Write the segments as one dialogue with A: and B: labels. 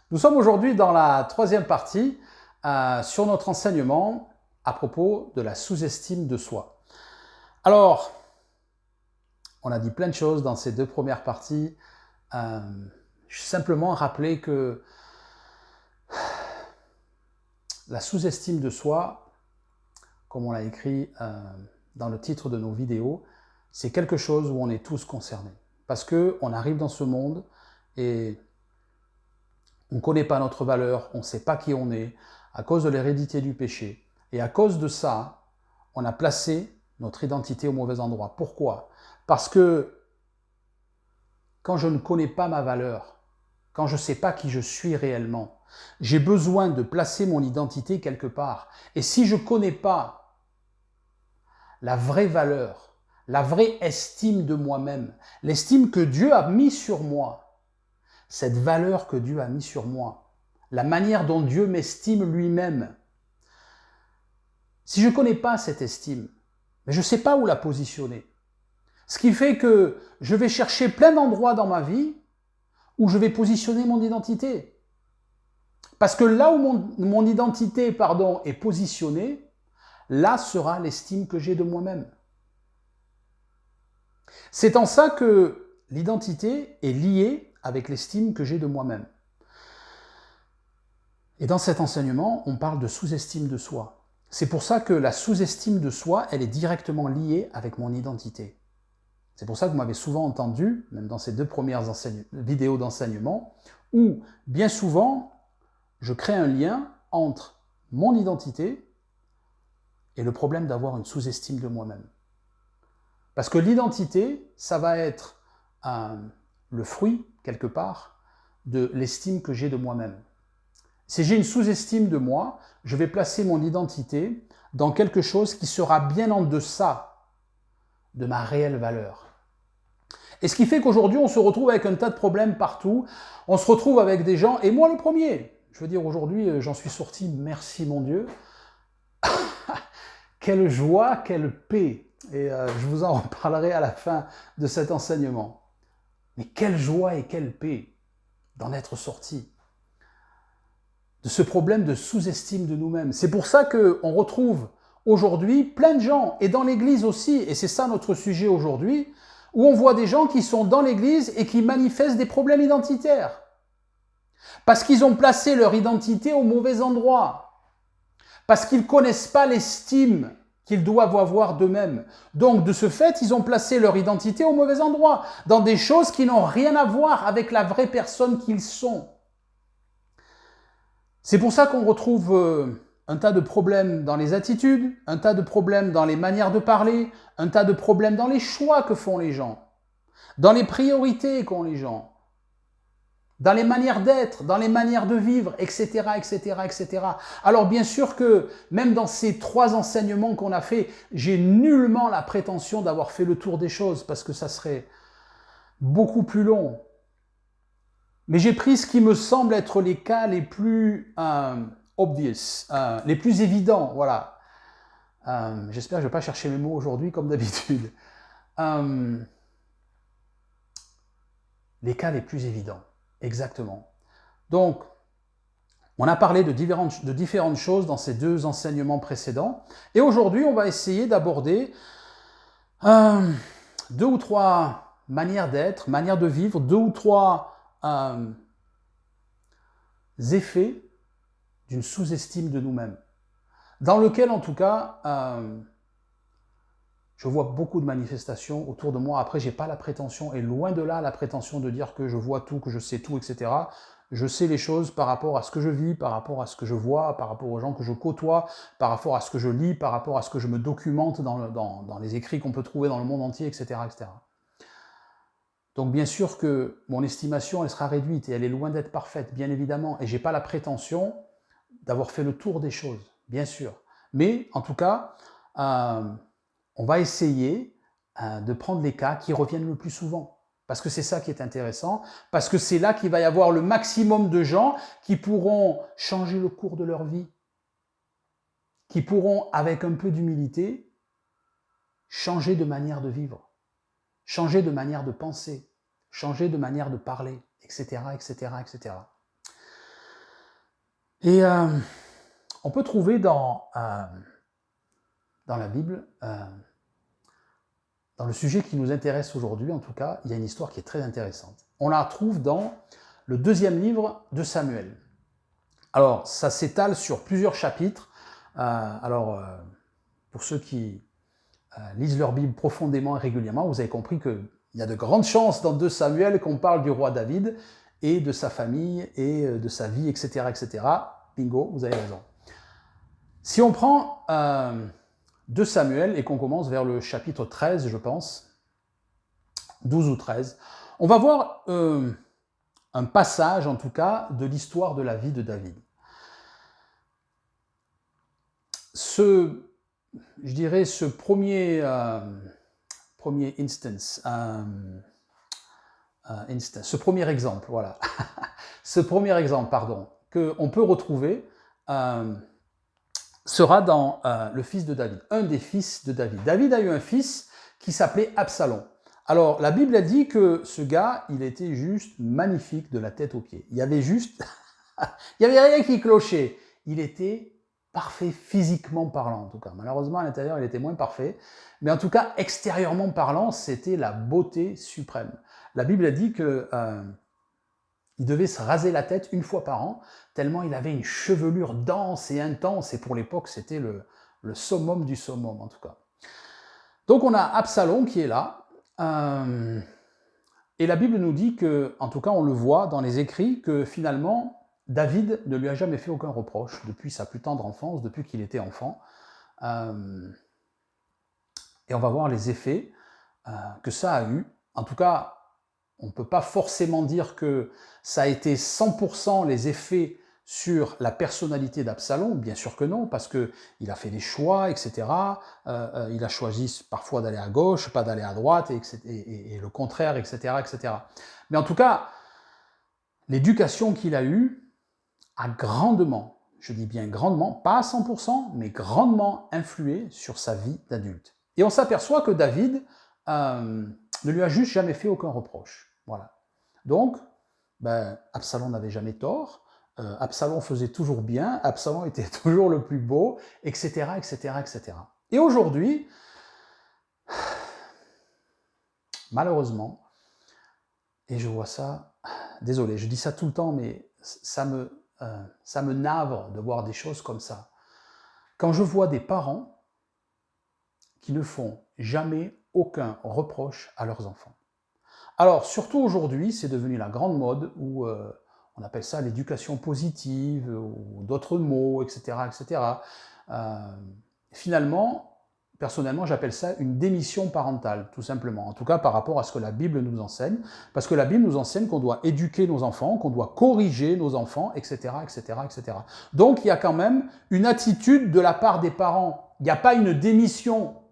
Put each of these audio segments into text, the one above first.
A: Nous sommes aujourd'hui dans la troisième partie sur notre enseignement à propos de la sous-estime de soi. Alors, on a dit plein de choses dans ces deux premières parties. Je vais simplement rappeler que la sous-estime de soi, comme on l'a écrit dans le titre de nos vidéos, c'est quelque chose où on est tous concernés. Parce qu'on arrive dans ce monde et on ne connaît pas notre valeur, on ne sait pas qui on est, à cause de l'hérédité du péché. Et à cause de ça, on a placé notre identité au mauvais endroit. Pourquoi? Parce que quand je ne connais pas ma valeur, quand je ne sais pas qui je suis réellement, j'ai besoin de placer mon identité quelque part. Et si je ne connais pas la vraie valeur, la vraie estime de moi-même, l'estime que Dieu a mis sur moi, cette valeur que Dieu a mis sur moi, la manière dont Dieu m'estime lui-même, si je ne connais pas cette estime, mais je ne sais pas où la positionner, ce qui fait que je vais chercher plein d'endroits dans ma vie où je vais positionner mon identité. Parce que là où mon identité est positionnée, là sera l'estime que j'ai de moi-même. C'est en ça que l'identité est liée avec l'estime que j'ai de moi-même. Et dans cet enseignement, on parle de sous-estime de soi. C'est pour ça que la sous-estime de soi, elle est directement liée avec mon identité. C'est pour ça que vous m'avez souvent entendu, même dans ces deux premières vidéos d'enseignement, où bien souvent, je crée un lien entre mon identité et le problème d'avoir une sous-estime de moi-même. Parce que l'identité, ça va être le fruit, quelque part, de l'estime que j'ai de moi-même. Si j'ai une sous-estime de moi, je vais placer mon identité dans quelque chose qui sera bien en deçà de ma réelle valeur. Et ce qui fait qu'aujourd'hui, on se retrouve avec un tas de problèmes partout. On se retrouve avec des gens, et moi le premier. Je veux dire, aujourd'hui, j'en suis sorti, merci mon Dieu. Quelle joie, quelle paix. Et je vous en reparlerai à la fin de cet enseignement. Mais quelle joie et quelle paix d'en être sorti. De ce problème de sous-estime de nous-mêmes. C'est pour ça qu'on retrouve aujourd'hui plein de gens, et dans l'Église aussi, et c'est ça notre sujet aujourd'hui, où on voit des gens qui sont dans l'Église et qui manifestent des problèmes identitaires. Parce qu'ils ont placé leur identité au mauvais endroit. Parce qu'ils ne connaissent pas l'estime qu'ils doivent avoir d'eux-mêmes. Donc, de ce fait, ils ont placé leur identité au mauvais endroit, dans des choses qui n'ont rien à voir avec la vraie personne qu'ils sont. C'est pour ça qu'on retrouve un tas de problèmes dans les attitudes, un tas de problèmes dans les manières de parler, un tas de problèmes dans les choix que font les gens, dans les priorités qu'ont les gens, dans les manières d'être, dans les manières de vivre, etc., etc., etc. Alors bien sûr que même dans ces trois enseignements qu'on a fait, j'ai nullement la prétention d'avoir fait le tour des choses, parce que ça serait beaucoup plus long. Mais j'ai pris ce qui me semble être les cas les plus obvious, les plus évidents, voilà. J'espère que je ne vais pas chercher mes mots aujourd'hui comme d'habitude. Les cas les plus évidents, exactement. Donc, on a parlé de différentes choses dans ces deux enseignements précédents. Et aujourd'hui, on va essayer d'aborder deux ou trois manières d'être, manières de vivre, deux ou trois effets d'une sous-estime de nous-mêmes, dans lequel, en tout cas, je vois beaucoup de manifestations autour de moi. Après, je n'ai pas la prétention, et loin de là, la prétention de dire que je vois tout, que je sais tout, etc. Je sais les choses par rapport à ce que je vis, par rapport à ce que je vois, par rapport aux gens que je côtoie, par rapport à ce que je lis, par rapport à ce que je me documente dans les écrits qu'on peut trouver dans le monde entier, etc., etc. Donc bien sûr que mon estimation, elle sera réduite, et elle est loin d'être parfaite, bien évidemment, et je n'ai pas la prétention d'avoir fait le tour des choses, bien sûr. Mais en tout cas, on va essayer de prendre les cas qui reviennent le plus souvent. Parce que c'est ça qui est intéressant, parce que c'est là qu'il va y avoir le maximum de gens qui pourront changer le cours de leur vie, qui pourront, avec un peu d'humilité, changer de manière de vivre, changer de manière de penser, changer de manière de parler, etc., etc., etc. Et on peut trouver dans la Bible, dans le sujet qui nous intéresse aujourd'hui en tout cas, il y a une histoire qui est très intéressante. On la trouve dans le 2e livre de Samuel. Alors, ça s'étale sur plusieurs chapitres. Pour ceux qui lisent leur Bible profondément et régulièrement, vous avez compris qu'il y a de grandes chances dans 2 Samuel qu'on parle du roi David et de sa famille et de sa vie, etc., etc. Bingo, vous avez raison. Si on prend 2 Samuel et qu'on commence vers le chapitre 13, je pense, 12 ou 13, on va voir un passage, en tout cas, de l'histoire de la vie de David. Ce premier exemple, voilà, ce premier exemple, pardon, qu'on peut retrouver sera dans le fils de David, un des fils de David. David a eu un fils qui s'appelait Absalom. Alors, la Bible a dit que ce gars, il était juste magnifique de la tête aux pieds. Il y avait juste, il y avait rien qui clochait. Il était parfait physiquement parlant, en tout cas. Malheureusement, à l'intérieur, il était moins parfait. Mais en tout cas, extérieurement parlant, c'était la beauté suprême. La Bible a dit que il devait se raser la tête une fois par an, tellement il avait une chevelure dense et intense. Et pour l'époque, c'était le summum du summum, en tout cas. Donc, on a Absalom qui est là. Et la Bible nous dit que, en tout cas, on le voit dans les écrits, que finalement, David ne lui a jamais fait aucun reproche depuis sa plus tendre enfance, depuis qu'il était enfant. Et on va voir les effets que ça a eu. En tout cas, on ne peut pas forcément dire que ça a été 100% les effets sur la personnalité d'Absalom, bien sûr que non, parce qu'il a fait des choix, etc. Il a choisi parfois d'aller à gauche, pas d'aller à droite, et le contraire, etc., etc. Mais en tout cas, l'éducation qu'il a eue a grandement, je dis bien grandement, pas à 100%, mais grandement influé sur sa vie d'adulte. Et on s'aperçoit que David ne lui a juste jamais fait aucun reproche. Voilà. Donc, Absalom n'avait jamais tort, Absalom faisait toujours bien, Absalom était toujours le plus beau, etc., etc., etc. Et aujourd'hui, malheureusement, et je vois ça, désolé, je dis ça tout le temps, mais ça me navre de voir des choses comme ça. Quand je vois des parents qui ne font jamais aucun reproche à leurs enfants. Alors, surtout aujourd'hui, c'est devenu la grande mode où on appelle ça l'éducation positive ou d'autres mots, etc., etc. Finalement, personnellement, j'appelle ça une démission parentale, tout simplement. En tout cas, par rapport à ce que la Bible nous enseigne. Parce que la Bible nous enseigne qu'on doit éduquer nos enfants, qu'on doit corriger nos enfants, etc., etc., etc. Donc, il y a quand même une attitude de la part des parents. Il n'y a pas une démission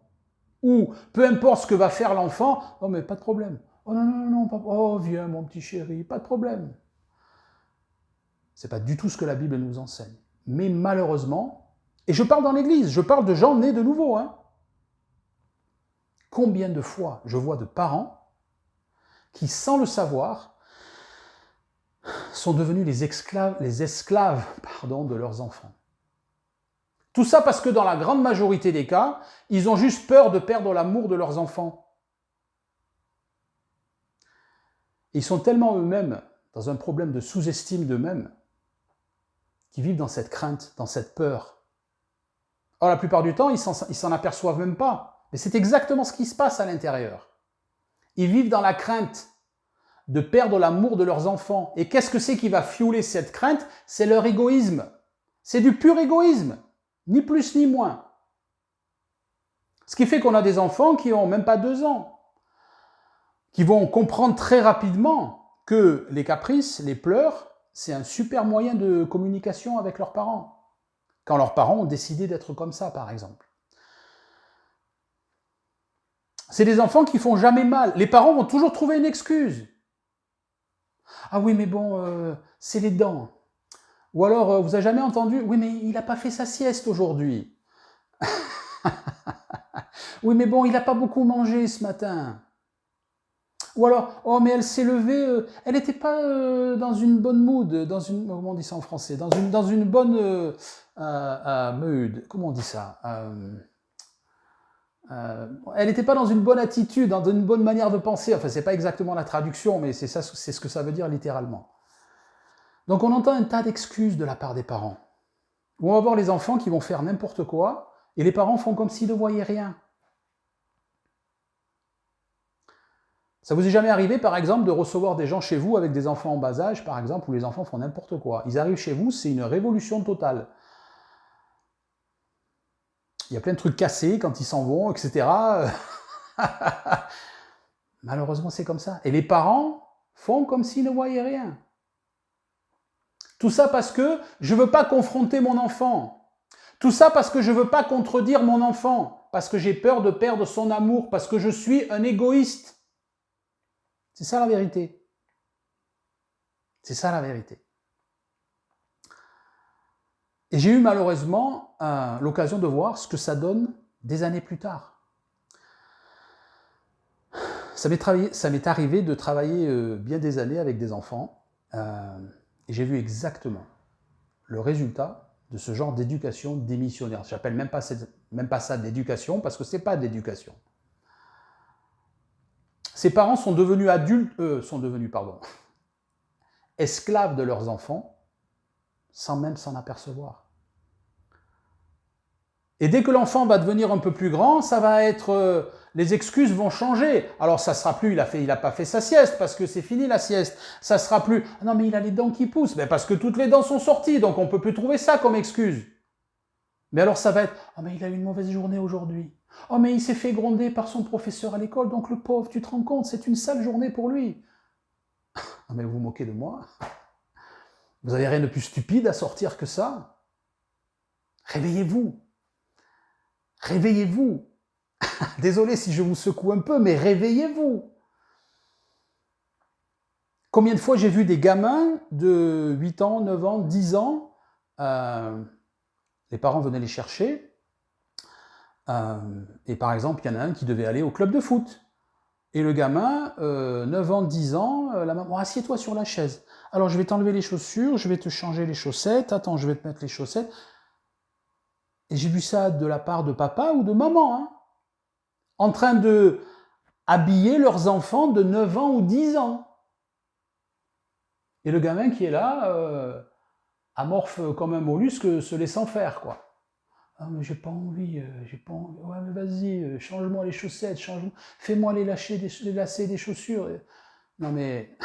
A: où, peu importe ce que va faire l'enfant, « Oh, mais pas de problème. Oh non, non, non, papa. Oh, viens, mon petit chéri, pas de problème. » C'est pas du tout ce que la Bible nous enseigne. Mais malheureusement, et je parle dans l'église, je parle de gens nés de nouveau, hein. Combien de fois je vois de parents qui, sans le savoir, sont devenus les esclaves de leurs enfants. Tout ça parce que dans la grande majorité des cas, ils ont juste peur de perdre l'amour de leurs enfants. Ils sont tellement eux-mêmes dans un problème de sous-estime d'eux-mêmes qu'ils vivent dans cette crainte, dans cette peur. Or, la plupart du temps, ils s'en aperçoivent même pas. Mais c'est exactement ce qui se passe à l'intérieur. Ils vivent dans la crainte de perdre l'amour de leurs enfants. Et qu'est-ce que c'est qui va fioler cette crainte? C'est leur égoïsme. C'est du pur égoïsme. Ni plus ni moins. Ce qui fait qu'on a des enfants qui n'ont même pas 2 ans, qui vont comprendre très rapidement que les caprices, les pleurs, c'est un super moyen de communication avec leurs parents. Quand leurs parents ont décidé d'être comme ça, par exemple. C'est des enfants qui font jamais mal. Les parents vont toujours trouver une excuse. Ah oui, mais bon, c'est les dents. Ou alors, vous n'avez jamais entendu, oui, mais il n'a pas fait sa sieste aujourd'hui. Oui, mais bon, il n'a pas beaucoup mangé ce matin. Ou alors, oh mais elle s'est levée, elle n'était pas dans une bonne mood, comment on dit ça en français, dans une bonne mood, comment on dit ça elle n'était pas dans une bonne attitude, dans une bonne manière de penser, enfin c'est pas exactement la traduction, mais c'est ce que ça veut dire littéralement. Donc on entend un tas d'excuses de la part des parents. Ou on va voir les enfants qui vont faire n'importe quoi, et les parents font comme s'ils ne voyaient rien. Ça vous est jamais arrivé, par exemple, de recevoir des gens chez vous avec des enfants en bas âge, par exemple, où les enfants font n'importe quoi. Ils arrivent chez vous, c'est une révolution totale. Il y a plein de trucs cassés quand ils s'en vont, etc. Malheureusement, c'est comme ça. Et les parents font comme s'ils ne voyaient rien. Tout ça parce que je ne veux pas confronter mon enfant. Tout ça parce que je ne veux pas contredire mon enfant. Parce que j'ai peur de perdre son amour. Parce que je suis un égoïste. C'est ça la vérité. C'est ça la vérité. Et j'ai eu malheureusement l'occasion de voir ce que ça donne des années plus tard. Ça m'est arrivé de travailler bien des années avec des enfants et j'ai vu exactement le résultat de ce genre d'éducation démissionnaire. Je n'appelle même pas ça d'éducation parce que ce n'est pas d'éducation. Ces parents sont devenus esclaves de leurs enfants sans même s'en apercevoir. Et dès que l'enfant va devenir un peu plus grand, ça va être... les excuses vont changer. Alors ça sera plus, il a pas fait sa sieste parce que c'est fini la sieste. Ça sera plus, ah non mais il a les dents qui poussent. Mais parce que toutes les dents sont sorties, donc on peut plus trouver ça comme excuse. Mais alors ça va être, oh mais il a eu une mauvaise journée aujourd'hui. Oh mais il s'est fait gronder par son professeur à l'école, donc le pauvre, tu te rends compte, c'est une sale journée pour lui. Non mais vous vous moquez de moi? Vous avez rien de plus stupide à sortir que ça? Réveillez-vous. Réveillez-vous. Désolé si je vous secoue un peu, mais réveillez-vous. Combien de fois j'ai vu des gamins de 8 ans, 9 ans, 10 ans, les parents venaient les chercher, et par exemple, il y en a un qui devait aller au club de foot. Et le gamin, 9 ans, 10 ans, la maman, oh, assieds-toi sur la chaise. Alors je vais t'enlever les chaussures, je vais te changer les chaussettes, attends, je vais te mettre les chaussettes. Et j'ai vu ça de la part de papa ou de maman, hein, en train de habiller leurs enfants de 9 ans ou 10 ans. Et le gamin qui est là, amorphe comme un mollusque, se laissant faire, quoi. Ah mais j'ai pas envie. Ouais mais vas-y, change-moi les chaussettes, fais-moi les lacets des chaussures. Non mais...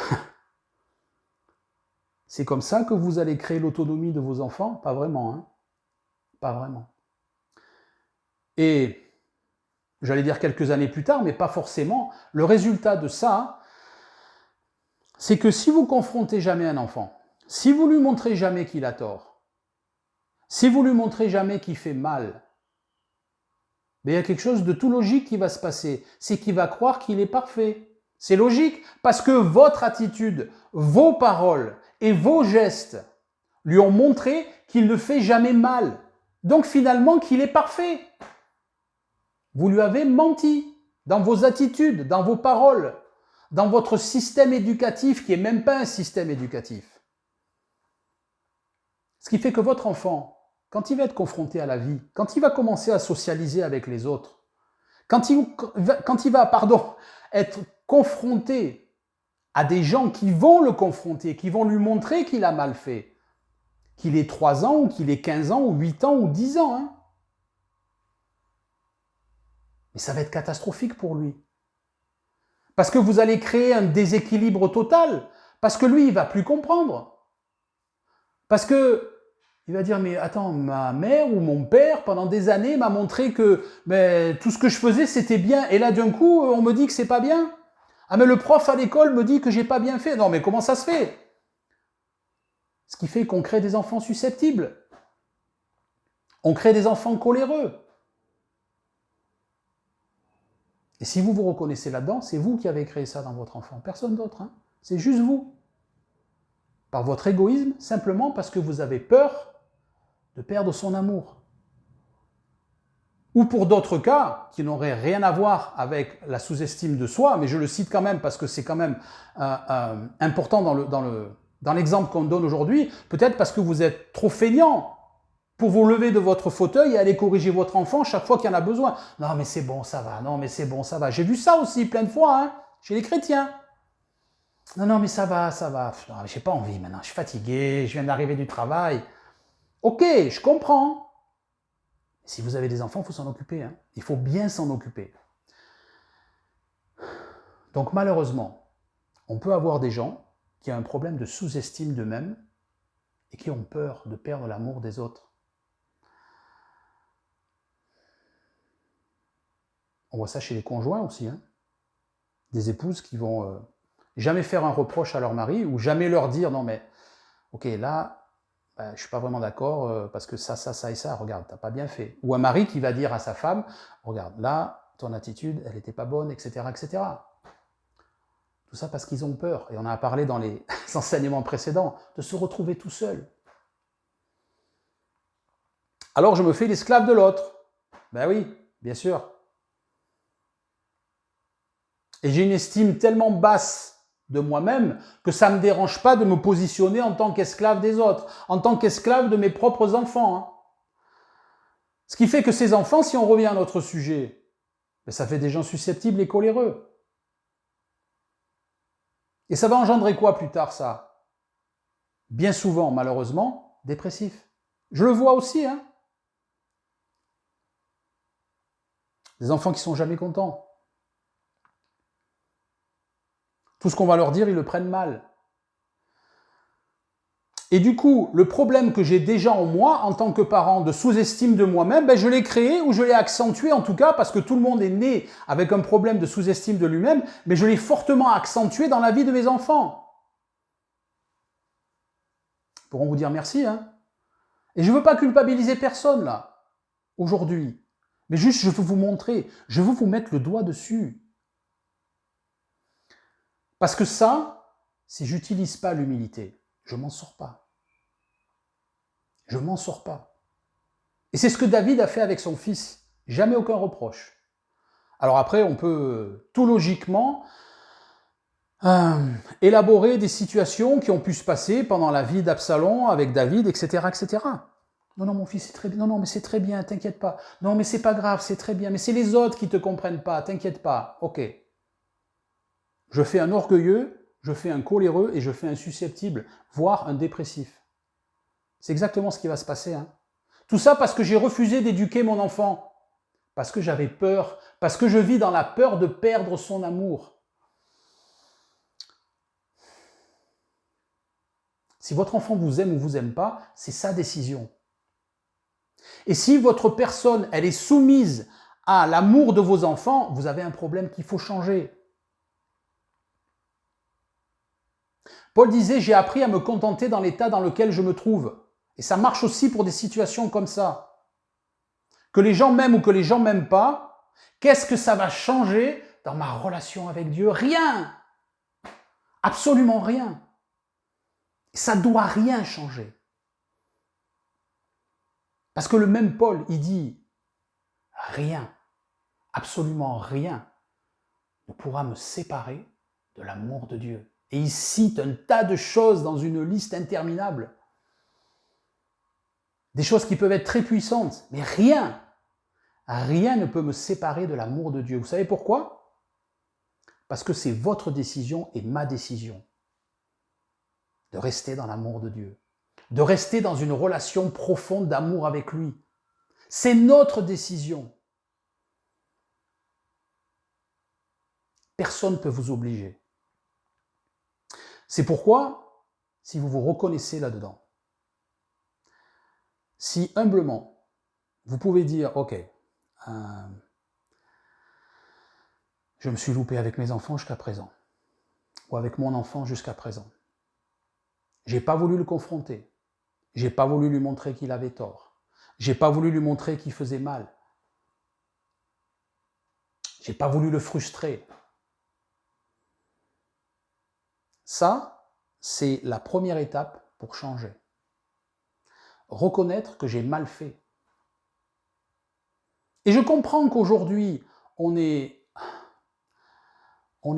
A: c'est comme ça que vous allez créer l'autonomie de vos enfants? Pas vraiment, hein. Pas vraiment. Et... j'allais dire quelques années plus tard, mais pas forcément. Le résultat de ça, c'est que si vous confrontez jamais un enfant, si vous lui montrez jamais qu'il a tort, si vous lui montrez jamais qu'il fait mal, mais il y a quelque chose de tout logique qui va se passer, c'est qu'il va croire qu'il est parfait. C'est logique, parce que votre attitude, vos paroles et vos gestes lui ont montré qu'il ne fait jamais mal. Donc finalement qu'il est parfait. Vous lui avez menti dans vos attitudes, dans vos paroles, dans votre système éducatif qui n'est même pas un système éducatif. Ce qui fait que votre enfant, quand il va être confronté à la vie, quand il va commencer à socialiser avec les autres, quand il va être confronté à des gens qui vont le confronter, qui vont lui montrer qu'il a mal fait, qu'il ait 3 ans, ou qu'il ait 15 ans, ou 8 ans, ou 10 ans, hein. Mais ça va être catastrophique pour lui. Parce que vous allez créer un déséquilibre total. Parce que lui, il ne va plus comprendre. Parce que il va dire, mais attends, ma mère ou mon père, pendant des années, m'a montré que tout ce que je faisais, c'était bien. Et là, d'un coup, on me dit que c'est pas bien. Ah, mais le prof à l'école me dit que j'ai pas bien fait. Non, mais comment ça se fait? Ce qui fait qu'on crée des enfants susceptibles. On crée des enfants coléreux. Et si vous vous reconnaissez là-dedans, c'est vous qui avez créé ça dans votre enfant, personne d'autre, hein. C'est juste vous. Par votre égoïsme, simplement parce que vous avez peur de perdre son amour. Ou pour d'autres cas, qui n'auraient rien à voir avec la sous-estime de soi, mais je le cite quand même parce que c'est quand même important dans l'exemple qu'on donne aujourd'hui, peut-être parce que vous êtes trop feignant pour vous lever de votre fauteuil et aller corriger votre enfant chaque fois qu'il y en a besoin. Non mais c'est bon, ça va, non mais c'est bon, ça va. J'ai vu ça aussi plein de fois, hein, chez les chrétiens. Non, non mais ça va, ça va. Non, j'ai pas envie maintenant, je suis fatigué, je viens d'arriver du travail. Ok, je comprends. Si vous avez des enfants, il faut s'en occuper. Hein. Il faut bien s'en occuper. Donc malheureusement, on peut avoir des gens qui ont un problème de sous-estime d'eux-mêmes et qui ont peur de perdre l'amour des autres. On voit ça chez les conjoints aussi. Hein. Des épouses qui vont jamais faire un reproche à leur mari ou jamais leur dire « Non mais, ok, là, je ne suis pas vraiment d'accord parce que ça et ça, regarde, tu n'as pas bien fait. » Ou un mari qui va dire à sa femme « Regarde, là, ton attitude, elle n'était pas bonne, etc. etc. » Tout ça parce qu'ils ont peur. Et on a parlé dans les enseignements précédents de se retrouver tout seul. Alors je me fais l'esclave de l'autre. Ben oui, bien sûr. Et j'ai une estime tellement basse de moi-même que ça ne me dérange pas de me positionner en tant qu'esclave des autres, en tant qu'esclave de mes propres enfants. Hein. Ce qui fait que ces enfants, si on revient à notre sujet, ben ça fait des gens susceptibles et coléreux. Et ça va engendrer quoi plus tard, ça? Bien souvent, malheureusement, dépressif. Je le vois aussi, hein. Des enfants qui sont jamais contents. Tout ce qu'on va leur dire, ils le prennent mal. Et du coup, le problème que j'ai déjà en moi, en tant que parent, de sous-estime de moi-même, ben je l'ai créé ou je l'ai accentué en tout cas, parce que tout le monde est né avec un problème de sous-estime de lui-même, mais je l'ai fortement accentué dans la vie de mes enfants. Ils pourront vous dire merci, hein. Et je ne veux pas culpabiliser personne, là, aujourd'hui. Mais juste, je veux vous montrer, je veux vous mettre le doigt dessus. Parce que ça, si j'utilise pas l'humilité, je m'en sors pas. Je m'en sors pas. Et c'est ce que David a fait avec son fils. Jamais aucun reproche. Alors après, on peut tout logiquement élaborer des situations qui ont pu se passer pendant la vie d'Absalom avec David, etc., etc. Non, non, mon fils, c'est très bien. Non, non, mais c'est très bien, t'inquiète pas. Non, mais c'est pas grave, c'est très bien. Mais c'est les autres qui te comprennent pas, t'inquiète pas. Ok. Je fais un orgueilleux, je fais un coléreux et je fais un susceptible, voire un dépressif. C'est exactement ce qui va se passer. Hein. Tout ça parce que j'ai refusé d'éduquer mon enfant. Parce que j'avais peur. Parce que je vis dans la peur de perdre son amour. Si votre enfant vous aime ou vous aime pas, c'est sa décision. Et si votre personne, elle est soumise à l'amour de vos enfants, vous avez un problème qu'il faut changer. Paul disait, j'ai appris à me contenter dans l'état dans lequel je me trouve. Et ça marche aussi pour des situations comme ça. Que les gens m'aiment ou que les gens m'aiment pas, qu'est-ce que ça va changer dans ma relation avec Dieu? Rien! Absolument rien. Ça ne doit rien changer. Parce que le même Paul, il dit, rien, absolument rien, ne pourra me séparer de l'amour de Dieu. Et il cite un tas de choses dans une liste interminable. Des choses qui peuvent être très puissantes, mais rien, rien ne peut me séparer de l'amour de Dieu. Vous savez pourquoi? Parce que c'est votre décision et ma décision de rester dans l'amour de Dieu, de rester dans une relation profonde d'amour avec lui. C'est notre décision. Personne ne peut vous obliger. C'est pourquoi, si vous vous reconnaissez là-dedans, si humblement, vous pouvez dire, ok, je me suis loupé avec mes enfants jusqu'à présent, ou avec mon enfant jusqu'à présent. J'ai pas voulu le confronter. J'ai pas voulu lui montrer qu'il avait tort. J'ai pas voulu lui montrer qu'il faisait mal. J'ai pas voulu le frustrer. Ça, c'est la première étape pour changer. Reconnaître que j'ai mal fait. Et je comprends qu'aujourd'hui, on est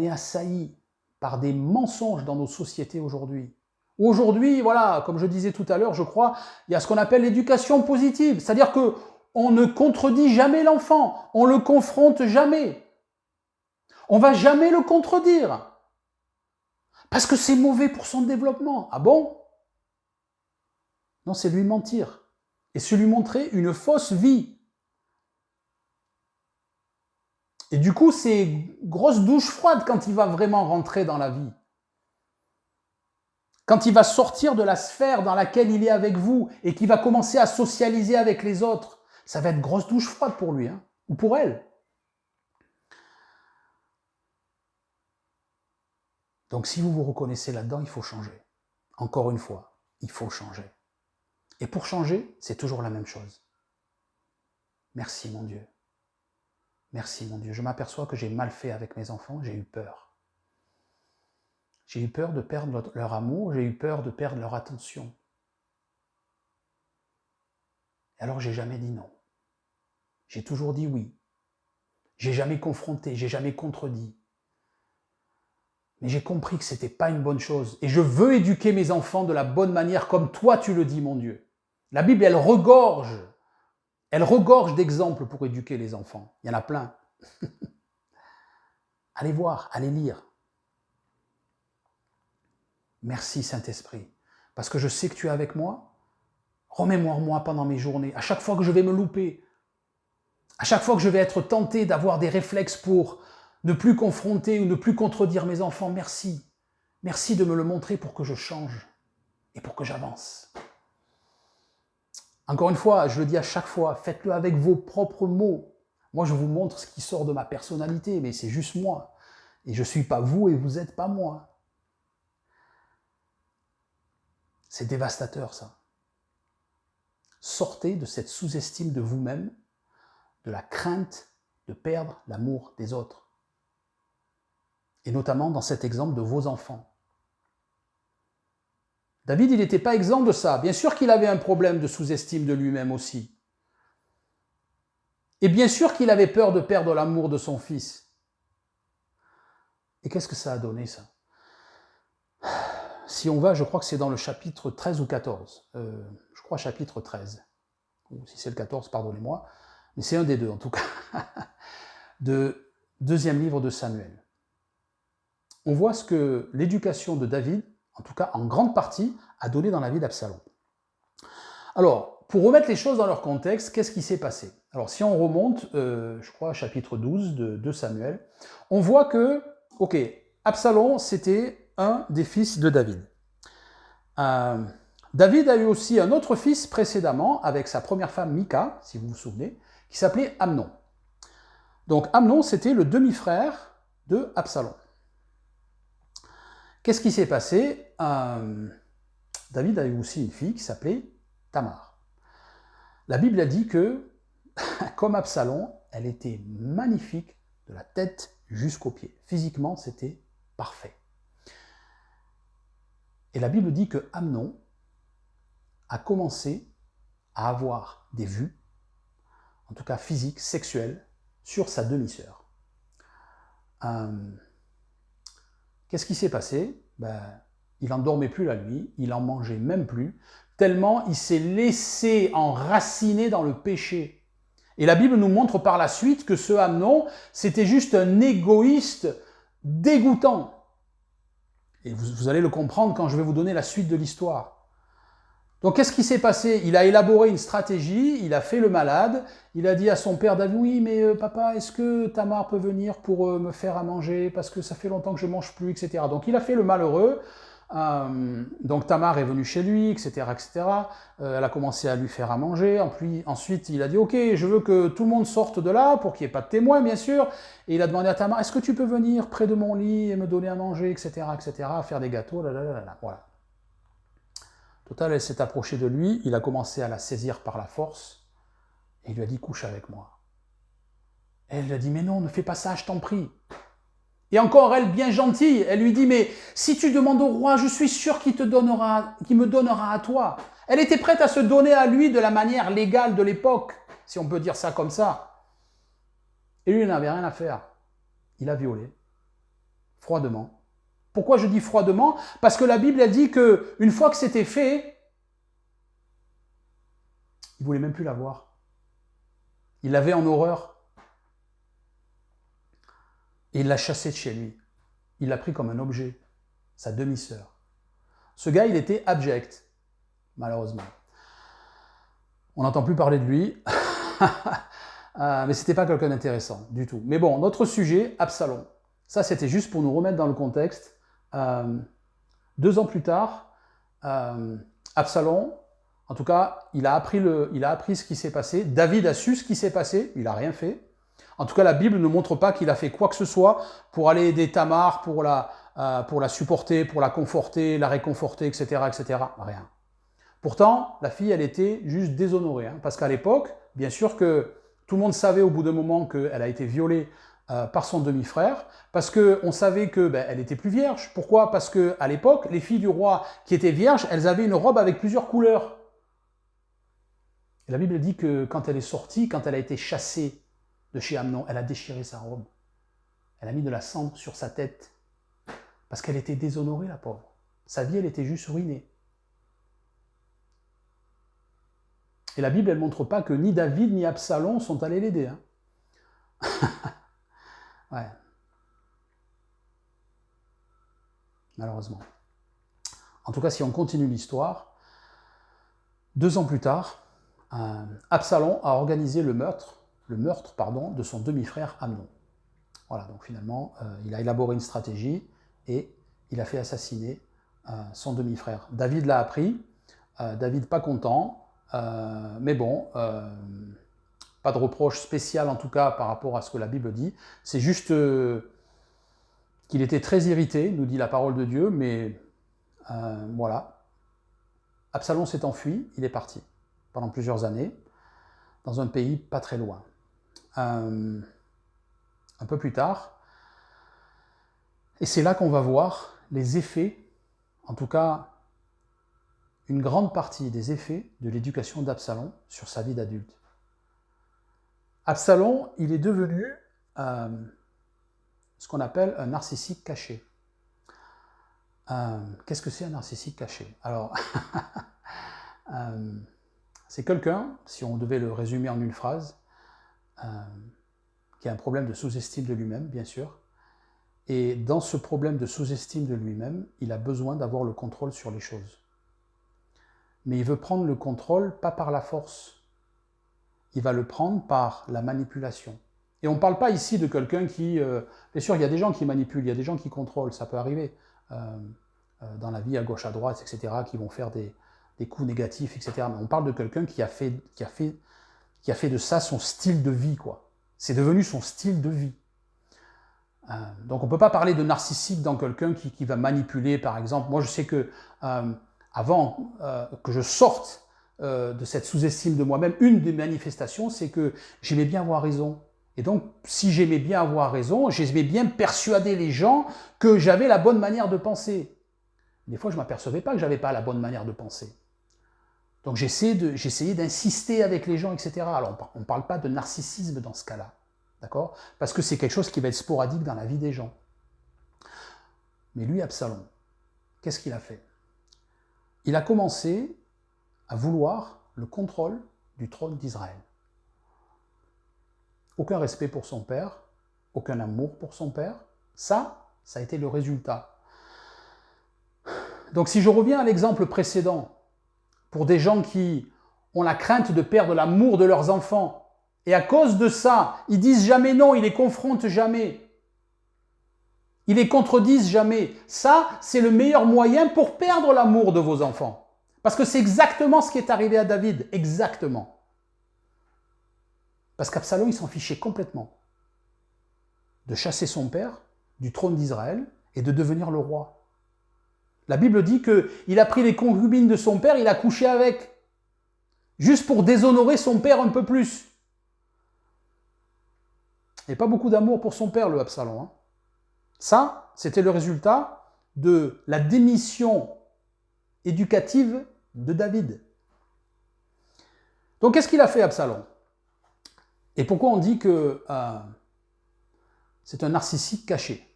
A: assailli par des mensonges dans nos sociétés aujourd'hui. Aujourd'hui, voilà, comme je disais tout à l'heure, je crois, il y a ce qu'on appelle l'éducation positive. C'est-à-dire qu'on ne contredit jamais l'enfant, on ne le confronte jamais. On ne va jamais le contredire. Parce que c'est mauvais pour son développement. Ah bon? Non, c'est lui mentir. Et c'est lui montrer une fausse vie. Et du coup, c'est grosse douche froide quand il va vraiment rentrer dans la vie. Quand il va sortir de la sphère dans laquelle il est avec vous et qu'il va commencer à socialiser avec les autres, ça va être grosse douche froide pour lui, hein, ou pour elle. Donc si vous vous reconnaissez là-dedans, il faut changer. Encore une fois, il faut changer. Et pour changer, c'est toujours la même chose. Merci mon Dieu. Merci mon Dieu. Je m'aperçois que j'ai mal fait avec mes enfants, j'ai eu peur. J'ai eu peur de perdre leur amour, j'ai eu peur de perdre leur attention. Et alors j'ai jamais dit non. J'ai toujours dit oui. J'ai jamais confronté, j'ai jamais contredit. Mais j'ai compris que c'était pas une bonne chose. Et je veux éduquer mes enfants de la bonne manière comme toi tu le dis, mon Dieu. La Bible, elle regorge d'exemples pour éduquer les enfants. Il y en a plein. Allez voir, allez lire. Merci Saint-Esprit, parce que je sais que tu es avec moi. Remémore-moi pendant mes journées, à chaque fois que je vais me louper, à chaque fois que je vais être tenté d'avoir des réflexes pour ne plus confronter ou ne plus contredire mes enfants, merci. Merci de me le montrer pour que je change et pour que j'avance. Encore une fois, je le dis à chaque fois, faites-le avec vos propres mots. Moi, je vous montre ce qui sort de ma personnalité, mais c'est juste moi. Et je ne suis pas vous et vous n'êtes pas moi. C'est dévastateur, ça. Sortez de cette sous-estime de vous-même, de la crainte de perdre l'amour des autres. Et notamment dans cet exemple de vos enfants. David, il n'était pas exempt de ça. Bien sûr qu'il avait un problème de sous-estime de lui-même aussi. Et bien sûr qu'il avait peur de perdre l'amour de son fils. Et qu'est-ce que ça a donné, ça? Si on va, je crois que c'est dans le chapitre 13 ou 14. Je crois chapitre 13. Ou si c'est le 14, pardonnez-moi. Mais c'est un des deux, en tout cas. De deuxième livre de Samuel. On voit ce que l'éducation de David, en tout cas en grande partie, a donné dans la vie d'Absalom. Alors, pour remettre les choses dans leur contexte, qu'est-ce qui s'est passé? Alors, si on remonte, je crois, au chapitre 12 de Samuel, on voit que, ok, Absalom, c'était un des fils de David. David a eu aussi un autre fils précédemment, avec sa première femme Mika, si vous vous souvenez, qui s'appelait Amnon. Donc Amnon, c'était le demi-frère de Absalom. Qu'est-ce qui s'est passé? David a eu aussi une fille qui s'appelait Tamar. La Bible a dit que, comme Absalom, elle était magnifique de la tête jusqu'aux pieds. Physiquement, c'était parfait. Et la Bible dit que Amnon a commencé à avoir des vues, en tout cas physiques, sexuelles, sur sa demi-sœur. Qu'est-ce qui s'est passé? Il n'en dormait plus la nuit, il n'en mangeait même plus, tellement il s'est laissé enraciner dans le péché. Et la Bible nous montre par la suite que ce Amnon, c'était juste un égoïste dégoûtant. Et vous allez le comprendre quand je vais vous donner la suite de l'histoire. Donc qu'est-ce qui s'est passé? Il a élaboré une stratégie, il a fait le malade, il a dit à son père David, oui mais papa, est-ce que Tamar peut venir pour me faire à manger parce que ça fait longtemps que je ne mange plus, etc. Donc il a fait le malheureux, donc Tamar est venue chez lui, etc. etc. Elle a commencé à lui faire à manger, ensuite il a dit ok, je veux que tout le monde sorte de là pour qu'il n'y ait pas de témoins bien sûr, et il a demandé à Tamar, est-ce que tu peux venir près de mon lit et me donner à manger, etc. etc. faire des gâteaux, voilà. Total, elle s'est approchée de lui, il a commencé à la saisir par la force, et il lui a dit, couche avec moi. Elle lui a dit, mais non, ne fais pas ça, je t'en prie. Et encore, elle, bien gentille, elle lui dit, mais si tu demandes au roi, je suis sûre qu'il me donnera à toi. Elle était prête à se donner à lui de la manière légale de l'époque, si on peut dire ça comme ça. Et lui, il n'avait rien à faire. Il a violé. Froidement. Pourquoi je dis froidement? Parce que la Bible, elle dit qu'une fois que c'était fait, il ne voulait même plus la voir. Il l'avait en horreur. Et il l'a chassée de chez lui. Il l'a pris comme un objet. Sa demi-sœur. Ce gars, il était abject. Malheureusement. On n'entend plus parler de lui. Mais c'était pas quelqu'un d'intéressant du tout. Mais bon, notre sujet, Absalom. Ça, c'était juste pour nous remettre dans le contexte. 2 ans plus tard, Absalom, en tout cas, il a appris ce qui s'est passé. David a su ce qui s'est passé. Il n'a rien fait. En tout cas, la Bible ne montre pas qu'il a fait quoi que ce soit pour aller aider Tamar, pour la supporter, pour la conforter, la réconforter, etc., etc. Rien. Pourtant, la fille, elle était juste déshonorée. Parce qu'à l'époque, bien sûr que tout le monde savait au bout d'un moment qu'elle a été violée par son demi-frère, parce qu'on savait qu'elle était plus vierge. Pourquoi? Parce qu'à l'époque, les filles du roi qui étaient vierges, elles avaient une robe avec plusieurs couleurs. Et la Bible dit que quand elle est sortie, quand elle a été chassée de chez Amnon, elle a déchiré sa robe. Elle a mis de la cendre sur sa tête. Parce qu'elle était déshonorée, la pauvre. Sa vie, elle était juste ruinée. Et la Bible, elle ne montre pas que ni David ni Absalom sont allés l'aider. Ouais. Malheureusement. En tout cas, si on continue l'histoire, 2 ans plus tard, Absalom a organisé le meurtre de son demi-frère Amnon. Voilà, donc finalement, il a élaboré une stratégie et il a fait assassiner son demi-frère. David l'a appris, David pas content, mais bon, pas de reproche spécial en tout cas par rapport à ce que la Bible dit. C'est juste qu'il était très irrité, nous dit la parole de Dieu, mais voilà. Absalom s'est enfui, il est parti pendant plusieurs années, dans un pays pas très loin. Un peu plus tard, et c'est là qu'on va voir les effets, en tout cas une grande partie des effets de l'éducation d'Absalom sur sa vie d'adulte. Absalom, il est devenu ce qu'on appelle un narcissique caché. Qu'est-ce que c'est un narcissique caché? Alors, c'est quelqu'un, si on devait le résumer en une phrase, qui a un problème de sous-estime de lui-même, bien sûr. Et dans ce problème de sous-estime de lui-même, il a besoin d'avoir le contrôle sur les choses. Mais il veut prendre le contrôle pas par la force. Il va le prendre par la manipulation. Et on ne parle pas ici de quelqu'un qui... bien sûr, il y a des gens qui manipulent, il y a des gens qui contrôlent, ça peut arriver dans la vie à gauche, à droite, etc., qui vont faire des coups négatifs, etc. Mais on parle de quelqu'un qui a fait de ça son style de vie, quoi. C'est devenu son style de vie. Donc on ne peut pas parler de narcissique dans quelqu'un qui va manipuler, par exemple. Moi, je sais que avant que je sorte de cette sous-estime de moi-même, une des manifestations, c'est que j'aimais bien avoir raison. Et donc, si j'aimais bien avoir raison, j'aimais bien persuader les gens que j'avais la bonne manière de penser. Des fois, je ne m'apercevais pas que je n'avais pas la bonne manière de penser. Donc, j'essayais d'insister avec les gens, etc. Alors, on ne parle pas de narcissisme dans ce cas-là. D'accord? Parce que c'est quelque chose qui va être sporadique dans la vie des gens. Mais lui, Absalom, qu'est-ce qu'il a fait? Il a commencé à vouloir le contrôle du trône d'Israël. Aucun respect pour son père, aucun amour pour son père. Ça a été le résultat. Donc si je reviens à l'exemple précédent, pour des gens qui ont la crainte de perdre l'amour de leurs enfants, et à cause de ça, ils disent jamais non, ils les confrontent jamais. Ils les contredisent jamais. Ça, c'est le meilleur moyen pour perdre l'amour de vos enfants. Parce que c'est exactement ce qui est arrivé à David. Exactement. Parce qu'Absalom, il s'en fichait complètement de chasser son père du trône d'Israël et de devenir le roi. La Bible dit qu'il a pris les concubines de son père, il a couché avec, juste pour déshonorer son père un peu plus. Il n'y a pas beaucoup d'amour pour son père, le Absalom. Ça, c'était le résultat de la démission éducative de David. Donc, qu'est-ce qu'il a fait, Absalom? Et pourquoi on dit que c'est un narcissique caché.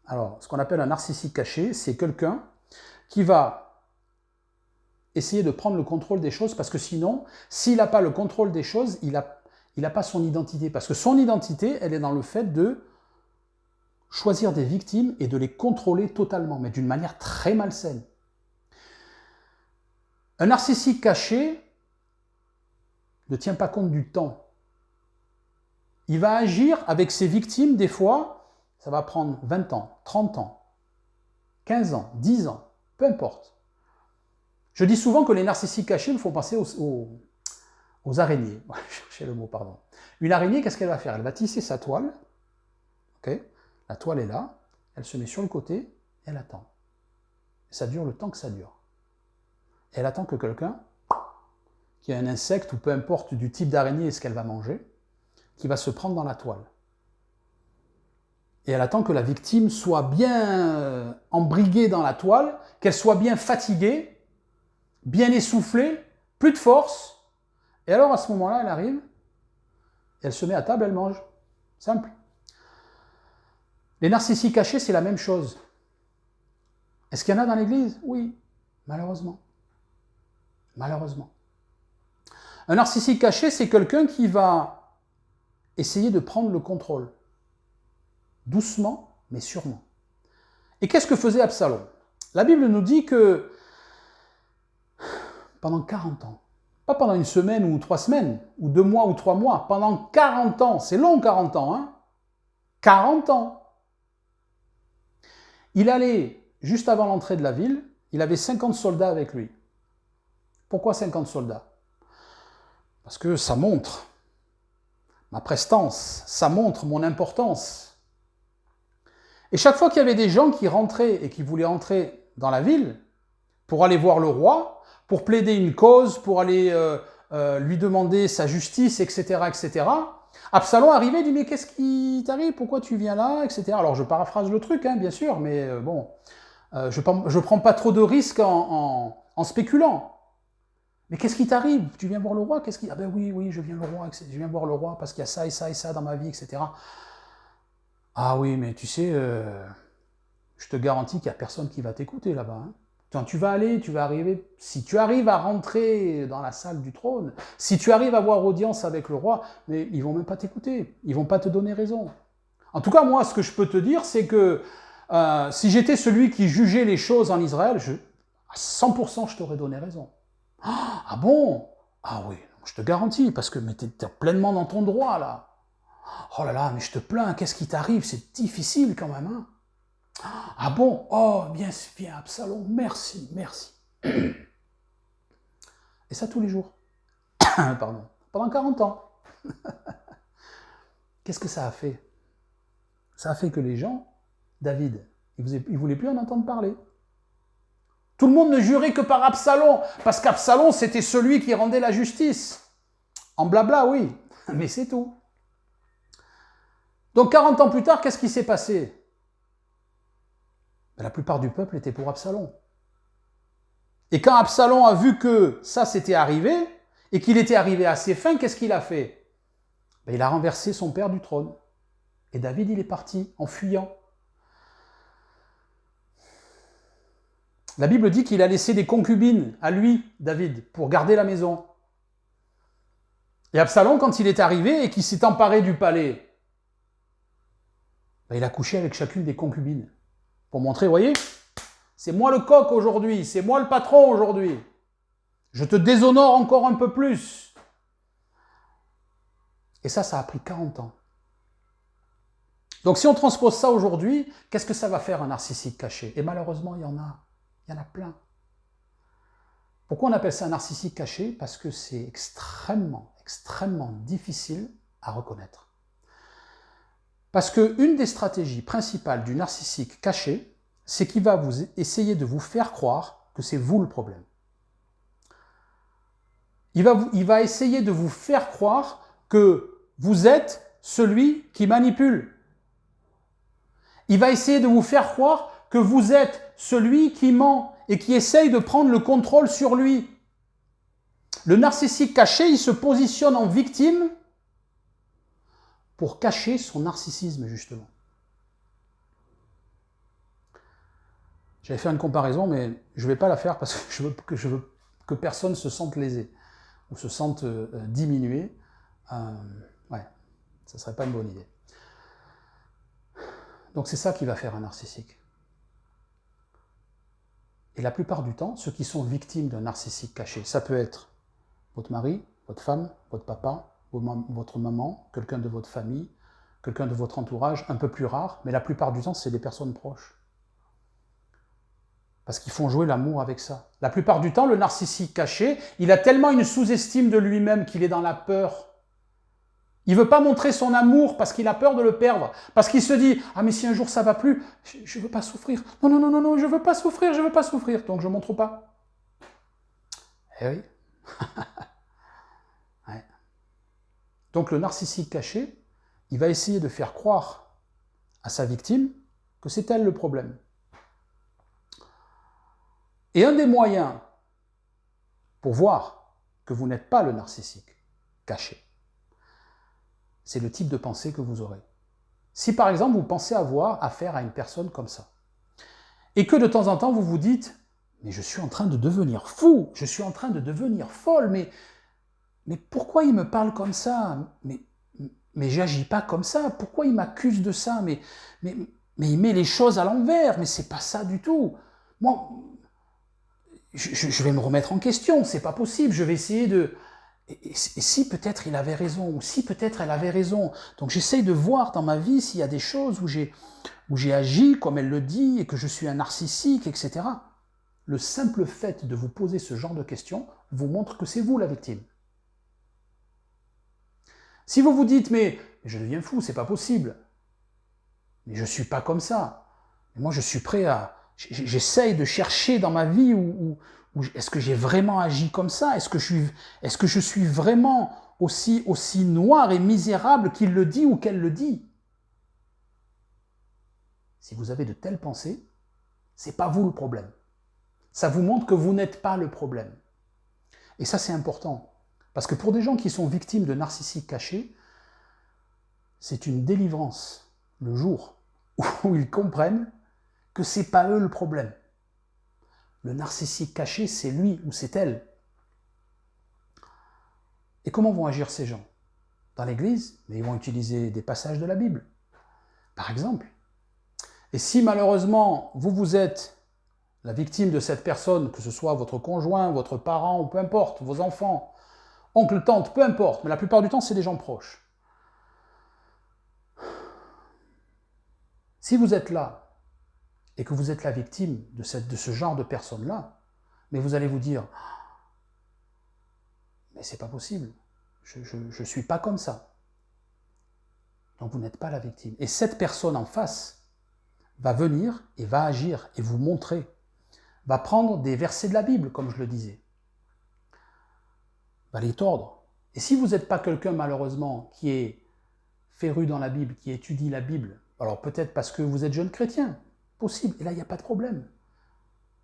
A: Alors, ce qu'on appelle un narcissique caché, c'est quelqu'un qui va essayer de prendre le contrôle des choses, parce que sinon, s'il n'a pas le contrôle des choses, il n'a pas son identité. Parce que son identité, elle est dans le fait de choisir des victimes et de les contrôler totalement, mais d'une manière très malsaine. Un narcissique caché ne tient pas compte du temps. Il va agir avec ses victimes, des fois, ça va prendre 20 ans, 30 ans, 15 ans, 10 ans, peu importe. Je dis souvent que les narcissiques cachés me font penser aux araignées. Je cherchais le mot, pardon. Une araignée, qu'est-ce qu'elle va faire? Elle va tisser sa toile. Okay, la toile est là, elle se met sur le côté, et elle attend. Et ça dure le temps que ça dure. Et elle attend que quelqu'un, qui a un insecte, ou peu importe du type d'araignée et ce qu'elle va manger, qui va se prendre dans la toile. Et elle attend que la victime soit bien embriguée dans la toile, qu'elle soit bien fatiguée, bien essoufflée, plus de force. Et alors, à ce moment-là, elle arrive, elle se met à table, elle mange. Simple. Les narcissiques cachés, c'est la même chose. Est-ce qu'il y en a dans l'Église? Oui, malheureusement. Malheureusement. Un narcissique caché, c'est quelqu'un qui va essayer de prendre le contrôle. Doucement, mais sûrement. Et qu'est-ce que faisait Absalom? La Bible nous dit que pendant 40 ans, pas pendant une semaine ou 3 semaines, ou 2 mois ou 3 mois, pendant 40 ans, c'est long 40 ans, hein? 40 ans. Il allait, juste avant l'entrée de la ville, il avait 50 soldats avec lui. Pourquoi 50 soldats? Parce que ça montre ma prestance, ça montre mon importance. Et chaque fois qu'il y avait des gens qui rentraient et qui voulaient entrer dans la ville pour aller voir le roi, pour plaider une cause, pour aller lui demander sa justice, etc., etc., Absalom arrivait et dit « Mais qu'est-ce qui t'arrive? Pourquoi tu viens là ?» etc. Alors je paraphrase le truc, hein, bien sûr, mais bon, je ne prends pas trop de risques en spéculant. Mais qu'est-ce qui t'arrive? Tu viens voir le roi? Qu'est-ce qui... Ah ben oui, je viens voir le roi parce qu'il y a ça et ça et ça dans ma vie, etc. Ah oui, mais tu sais, je te garantis qu'il n'y a personne qui va t'écouter là-bas. Hein. Quand tu vas arriver, si tu arrives à rentrer dans la salle du trône, si tu arrives à avoir audience avec le roi, mais ils vont même pas t'écouter, ils vont pas te donner raison. En tout cas, moi, ce que je peux te dire, c'est que si j'étais celui qui jugeait les choses en Israël, à 100%, je t'aurais donné raison. Ah bon? Ah oui, je te garantis, parce que tu es pleinement dans ton droit, là. Oh là là, mais je te plains, qu'est-ce qui t'arrive? C'est difficile quand même, hein? Ah bon? Oh, bien, Absalom, merci. Et ça tous les jours. Pardon. Pendant 40 ans. Qu'est-ce que ça a fait? Ça a fait que les gens, David, ils ne voulaient plus en entendre parler. Tout le monde ne jurait que par Absalom, parce qu'Absalom, c'était celui qui rendait la justice. En blabla, oui, mais c'est tout. Donc 40 ans plus tard, qu'est-ce qui s'est passé? La plupart du peuple était pour Absalom. Et quand Absalom a vu que ça s'était arrivé, et qu'il était arrivé à ses fins, qu'est-ce qu'il a fait? Il a renversé son père du trône. Et David, il est parti en fuyant. La Bible dit qu'il a laissé des concubines à lui, David, pour garder la maison. Et Absalom, quand il est arrivé et qu'il s'est emparé du palais, il a couché avec chacune des concubines. Pour montrer, vous voyez, c'est moi le coq aujourd'hui, c'est moi le patron aujourd'hui. Je te déshonore encore un peu plus. Et ça a pris 40 ans. Donc si on transpose ça aujourd'hui, qu'est-ce que ça va faire un narcissique caché? Et malheureusement, il y en a plein. Pourquoi on appelle ça un narcissique caché? Parce que c'est extrêmement, extrêmement difficile à reconnaître. Parce qu'une des stratégies principales du narcissique caché, c'est qu'il va essayer de vous faire croire que c'est vous le problème. Il va essayer de vous faire croire que vous êtes celui qui manipule. Il va essayer de vous faire croire que vous êtes celui qui ment et qui essaye de prendre le contrôle sur lui. Le narcissique caché, il se positionne en victime pour cacher son narcissisme, justement. J'avais fait une comparaison, mais je ne vais pas la faire parce que je veux que personne se sente lésé ou se sente diminué. Ouais, ça ne serait pas une bonne idée. Donc c'est ça qui va faire un narcissique. Et la plupart du temps, ceux qui sont victimes d'un narcissique caché, ça peut être votre mari, votre femme, votre papa, votre maman, quelqu'un de votre famille, quelqu'un de votre entourage, un peu plus rare, mais la plupart du temps, c'est des personnes proches. Parce qu'ils font jouer l'amour avec ça. La plupart du temps, le narcissique caché, il a tellement une sous-estime de lui-même qu'il est dans la peur. Il ne veut pas montrer son amour parce qu'il a peur de le perdre. Parce qu'il se dit, ah mais si un jour ça va plus, je ne veux pas souffrir. Non, non, non, non, non, je ne veux pas souffrir, je ne veux pas souffrir. Donc je ne montre pas. Eh oui. Ouais. Donc le narcissique caché, il va essayer de faire croire à sa victime que c'est elle le problème. Et un des moyens pour voir que vous n'êtes pas le narcissique caché, c'est le type de pensée que vous aurez. Si par exemple vous pensez avoir affaire à une personne comme ça, et que de temps en temps vous vous dites « mais je suis en train de devenir fou, je suis en train de devenir folle, mais pourquoi il me parle comme ça? Mais j'agis pas comme ça, pourquoi il m'accuse de ça? Mais il met les choses à l'envers, mais c'est pas ça du tout. Moi, je vais me remettre en question, c'est pas possible, je vais essayer de... Et si peut-être il avait raison, ou si peut-être elle avait raison. Donc j'essaye de voir dans ma vie s'il y a des choses où j'ai agi comme elle le dit, et que je suis un narcissique, etc. Le simple fait de vous poser ce genre de questions vous montre que c'est vous la victime. Si vous vous dites, mais je deviens fou, c'est pas possible, mais je suis pas comme ça, mais moi je suis prêt à... J'essaye de chercher dans ma vie où est-ce que j'ai vraiment agi comme ça? Est-ce que je suis vraiment aussi noir et misérable qu'il le dit ou qu'elle le dit? Si vous avez de telles pensées, c'est pas vous le problème. Ça vous montre que vous n'êtes pas le problème. Et ça, c'est important. Parce que pour des gens qui sont victimes de narcissiques cachés, c'est une délivrance le jour où ils comprennent que c'est pas eux le problème. Le narcissique caché, c'est lui ou c'est elle. Et comment vont agir ces gens? Dans l'église, mais ils vont utiliser des passages de la Bible, par exemple. Et si malheureusement, vous êtes la victime de cette personne, que ce soit votre conjoint, votre parent, ou peu importe, vos enfants, oncle, tante, peu importe, mais la plupart du temps, c'est des gens proches. Si vous êtes là, et que vous êtes la victime de ce genre de personne-là, mais vous allez vous dire, mais c'est pas possible, je suis pas comme ça. Donc vous n'êtes pas la victime. Et cette personne en face va venir et va agir et vous montrer, va prendre des versets de la Bible, comme je le disais, va les tordre. Et si vous n'êtes pas quelqu'un, malheureusement, qui est féru dans la Bible, qui étudie la Bible, alors peut-être parce que vous êtes jeune chrétien, possible, et là il n'y a pas de problème.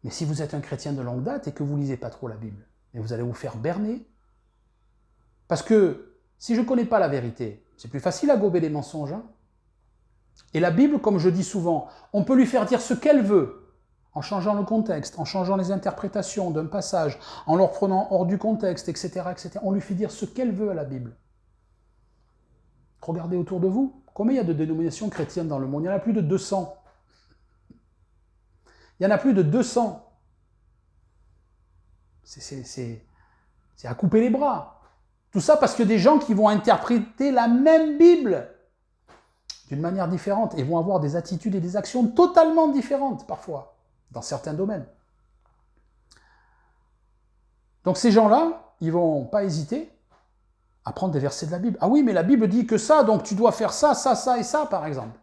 A: Mais si vous êtes un chrétien de longue date et que vous ne lisez pas trop la Bible, et vous allez vous faire berner, parce que si je ne connais pas la vérité, c'est plus facile à gober les mensonges. Hein. Et la Bible, comme je dis souvent, on peut lui faire dire ce qu'elle veut, en changeant le contexte, en changeant les interprétations d'un passage, en le reprenant hors du contexte, etc., etc. On lui fait dire ce qu'elle veut à la Bible. Regardez autour de vous, combien il y a de dénominations chrétiennes dans le monde? Il y en a plus de 200. Il y en a plus de 200. C'est à couper les bras. Tout ça parce que des gens qui vont interpréter la même Bible d'une manière différente et vont avoir des attitudes et des actions totalement différentes parfois, dans certains domaines. Donc ces gens-là, ils ne vont pas hésiter à prendre des versets de la Bible. Ah oui, mais la Bible dit que ça, donc tu dois faire ça, ça, ça et ça, par exemple.